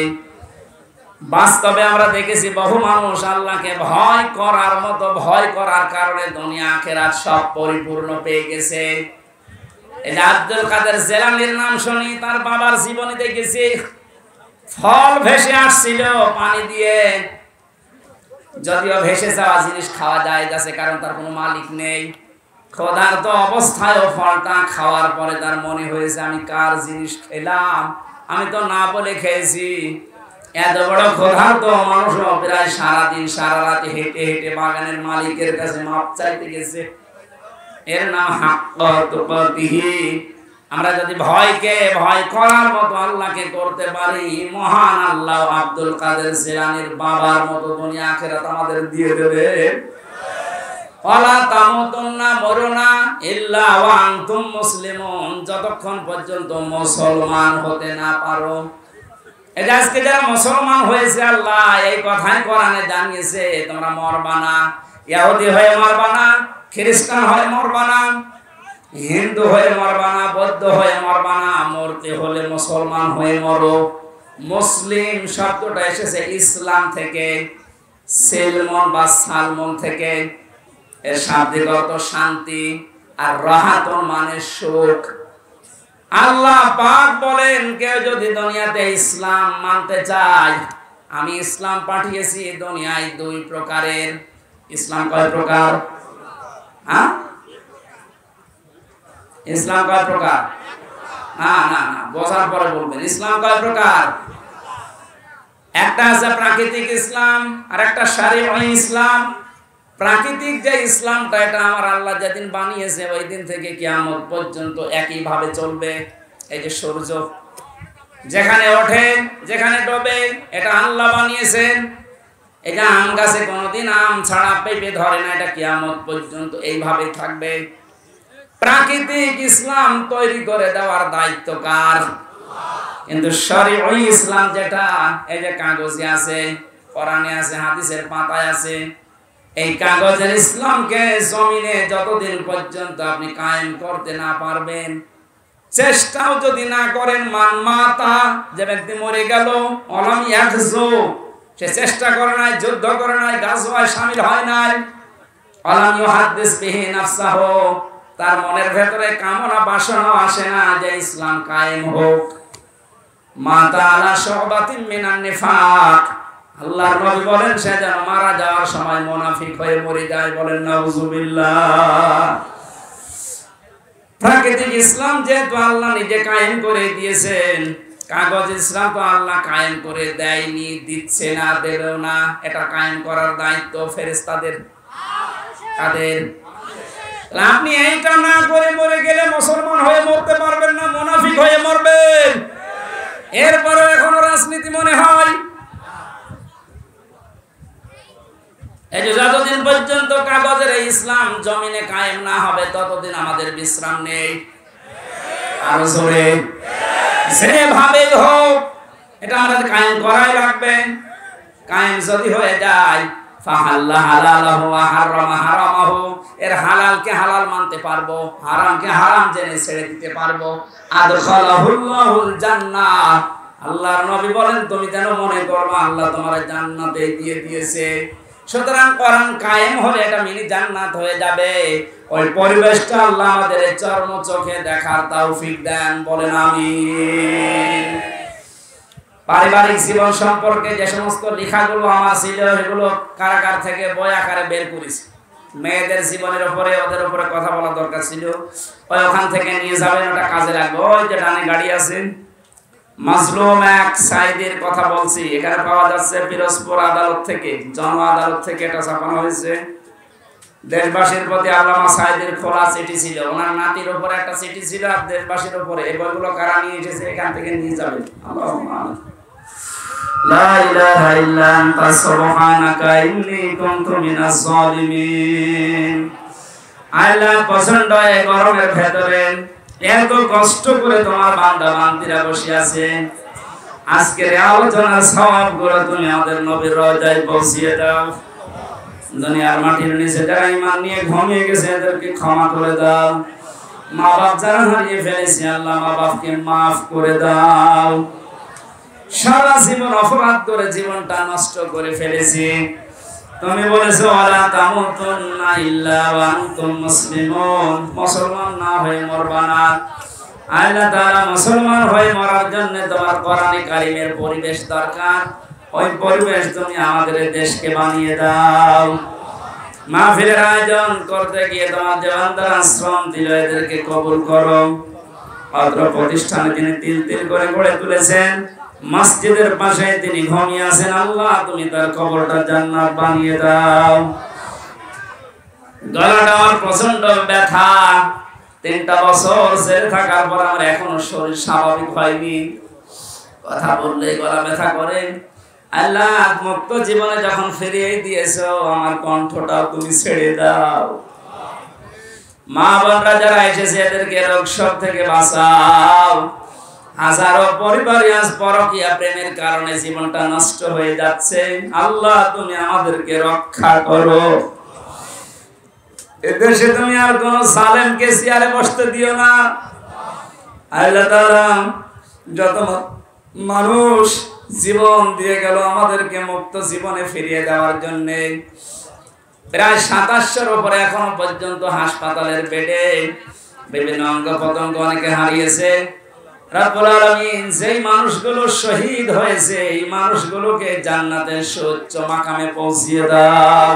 বাস্তবে আমরা দেখেছি বহু মানুষ আল্লাহকে ভয় করার মতো ভয় করার কারণে দুনিয়া আখিরাত সব পরিপূর্ণ পেয়ে গেছে। এই যে আব্দুল কাদের জেলানির নাম শুনি, তার বাবার জীবনে দেখেছি ফল ভেসে আসছিল পানি দিয়ে, যদিও ভেসে যাওয়া জিনিস খাওয়া যায় যাচ্ছে কারণ তার কোনো মালিক নেই। ক্ষুধার্ত অবস্থায় ফলটা খাওয়ার পরে তার মনে হয়েছে আমি কার জিনিস খেলাম, আমি তো না বলে খেয়েছি। এত বড় ক্ষুধার্ত মানুষ প্রায় সারাদিন সারা রাতে হেঁটে হেঁটে বাগানের মালিকের কাছে মাপ চাইতে গেছে। এর নাম হাক্কা তুকাতিহি। আমরা যদি ভয়কে ভয় করার মতো আল্লাহকে করতে পারি, মহান আল্লাহ আব্দুল কাদের জিলানীর বাবার মতো দুনিয়া আখিরাত আমাদের দিয়ে দেবে। ওয়ালা তামুতুন্না, মরো না, ইল্লা ওয়া আনতুম মুসলিমুন, যতক্ষণ পর্যন্ত মুসলমান হতে না পারো। এই যে আজকে যারা মুসলমান হয়েছে আল্লাহ এই কথাই কোরআনে জানিয়েছে, তোমরা মরবা না, ইহুদি হয়ে মরবা না, খ্রিস্টান হয়ে মরবা না, হিন্দু হয়ে মরবা না, বৌদ্ধ হয়ে মরবা না, মরতে হলে মুসলমান হয়ে মরো। মুসলিম শব্দটা এসেছে ইসলাম থেকে, সেলমন বা সালমন থেকে। এর শাব্দিক অর্থ শান্তি, আর রাহাতুন মানে সুখ। আল্লাহ পাক বলেন কেউ যদি দুনিয়াতে ইসলাম মানতে চায়, আমি ইসলাম পাঠিয়েছি দুনিয়ায় দুই প্রকারের। ইসলাম কয় প্রকার? হ্যাঁ, ইসলাম কয় প্রকার? না না না, বোঝার পরে বলবেন। ইসলাম কয় প্রকার? একটা আছে প্রাকৃতিক ইসলাম আর একটা শারঈ ইসলাম। প্রাকৃতিক যে ইসলামটা এটা আমার আল্লাহ যেদিন বানিয়েছে ওই দিন থেকে কিয়ামত পর্যন্ত একইভাবে চলবে। এই যে সূর্য যেখানে ওঠে যেখানে ডোবে এটা আল্লাহ বানিয়েছেন। এটা আম গাছে কোনোদিন আম ছাড়া পেঁপে ধরে না, এটা কিয়ামত পর্যন্ত এইভাবে থাকবে। প্রাকৃতিক ইসলাম তৈরি করে দেওয়ার দায়িত্ব কার? কিন্তু শরঈ ইসলাম যেটা এই যে কাগজে আছে, কোরআনে আছে, হাদিসের পাতায় আছে, এই কাগজের ইসলামকে জমিনে যতদিন পর্যন্ত আপনি কায়েম করতে না পারবেন, চেষ্টাও যদি না করেন, মান মাতা, যে ব্যক্তি মরে গেল, অলাম ইয়াগজু, সে চেষ্টা করে নাই, যুদ্ধ করে নাই, গাজওয়ায় শামিল হয় নাই, অলাম ইউহাদ্দিস বিহি নাফসাহু, তার মনের ভেতরে কামনা বাসনা আসে না যে ইসলাম কায়েম হোক, মাতা আলা শুবাতিন মিনান নিফাক, আল্লাহর নবী বলেন সে যেন মারা যাওয়ার সময় মুনাফিক হয়ে মরে যায়। বলেন নাউজুবিল্লাহ। প্রাকৃতিক ইসলাম যেহেতু আল্লাহ নিজে কায়েম করে দিয়েছেন, কাগজ ইসলাম তো আল্লাহ কায়েম করে দেয়নি, দিচ্ছে না, দেবেও না। এটা কায়েম করার দায়িত্ব ফেরেশতাদের। কাদের? আপনি এইটা না করে মরে গেলে মুসলমান হয়ে মরতে পারবেন না, মুনাফিক হয়ে মরবেন। এরপরে এখনো রাজনীতি মনে হয়। এই যে যতদিন পর্যন্ত কাগজের এই ইসলাম জমিনে কায়েম না হবে ততদিন আমাদের বিশ্রাম নেই। আরো জোরে, যেভাবে হোক এটা আমাদের কায়েম করাই লাগবে। কায়েম যদি হয়ে যায়, ফাহাল্লা হালালাহু ওয়া হারামা হারামাহু, এর হালালকে হালাল মানতে পারবো, হারামকে হারাম জেনে ছেড়ে দিতে পারবো। আদখালাহুল্লাহুল জান্নাহ, আল্লাহর নবী বলেন তুমি যেন মনে করবা আল্লাহ তোমার জান্নাতে দিয়ে দিয়েছে। সুতরাং কোরআন কায়েম হলে এটা মিনি জান্নাত হয়ে যাবে। ওই পরিবেশটা আল্লাহ আমাদের চর্ম চোখে দেখার তৌফিক দেন। বলেন আমিন। পারিবারিক জীবন সম্পর্কে যে সমস্ত লেখাগুলো আমার ছিল সেগুলো কারাগার থেকে বই আকারে বের করেছি। মেয়েদের জীবনের উপরে ওদের উপরে কথা বলা দরকার ছিল, ওই ওখান থেকে নিয়ে যাবেন, ওটা কাজে লাগবে। ওই যে ডানে গাড়ি আছে, মাজলুম এক সাইদের কথা বলছি, এখানে পাওয়া যাচ্ছে পিরোজপুর আদালত থেকে, জন আদালত থেকে এটা ছাপানো হয়েছে। দেশবাসীর প্রতি আল্লামা সাইদের খোলা চিঠি ছিল, ওনার নাতির উপরে একটা চিঠি ছিল আর দেশবাসীর উপরে। এই বইগুলো কারা নিয়ে এসেছে এখান থেকে নিয়ে যাবেন। আল্লাহুম্মা লা ইলাহা ইল্লা আনতা সুবহানাকা ইন্নী কুনতু মিনাজ জালিমিন। আল্লাহ পছন্দ এই গরমের ভেতরে এত কষ্ট করে তোমার বান্দা বান্দিরা বসে আছে, আজকের আলোচনার সওয়াবগুলো তুমি আমাদের নবীর রওজায় পৌঁছিয়ে দাও। দুনিয়ার মাটির নিচে যারা ঈমান নিয়ে ঘুমিয়ে গেছে এদেরকে ক্ষমা করে দাও। মা বাপ যারা হারিয়ে ফেলেছে আল্লাহ মা বাপকে মাফ করে দাও। সারা জীবন অপরাধ করে জীবনটা নষ্ট করে ফেলেছি, তুমি বলেছো ওয়ালা তামুতুন্না ইল্লা ওয়া আনতুম মুসলিমুন, মুসলমান না হয়ে মরবা না। আল্লাহ তাআলা মুসলমান হয়ে মরার জন্য তোমার কোরআনে কারীমের পরিবেশ দরকার, ওই পরিবেশ তুমি আমাদের দেশকে বানিয়ে দাও। মাহফিলের আয়োজন করতে গিয়ে তোমার যে বান্দারা শ্রম দিল এদেরকে কবুল করো। অত্র প্রতিষ্ঠানে তিনি তিল তিল করে গড়ে তুলেছেন, মসজিদের পাশে তিনি ঘুমিয়ে আছেন, আল্লাহ তুমি তার কবরটা জান্নাত বানিয়ে দাও। গলাটা আমার প্রচন্ড ব্যথা, 3টা বছর জেলে থাকার পর আমার এখনো শরীর স্বাভাবিক হয়নি, কথা বললে গলা ব্যথা করে। আল্লাহ মুক্ত জীবনে যখন ফিরিয়ে দিয়েছো আমার কণ্ঠটাও তুমি ছেড়ে দাও। মা বোনরা যারা এসেছে এদেরকে রোগ শোক থেকে বাঁচাও। হাজারো পরিবার আজ পরকীয়া প্রেমের কারণে জীবনটা নষ্ট হয়ে যাচ্ছে, আল্লাহ তুমি আমাদেরকে রক্ষা করো। এদেশে তুমি আর কোন সালেমকে চেয়ারে বসতে দিও না। আল্লাহ তাআলা যত মানুষ জীবন দিয়ে গেল আমাদেরকে মুক্ত জীবনে ফিরিয়ে দেওয়ার জন্য, প্রায় 2700-এর উপরে এখনো পর্যন্ত হাসপাতালের বেডে বিভিন্ন অঙ্গ প্রত্যঙ্গ অনেকে হারিয়েছে। রব্বুল আলামিন যেই মানুষগুলো শহীদ হয়েছে এই মানুষগুলোকে জান্নাতের সুউচ্চ মাকামে পৌঁছিয়ে দাও।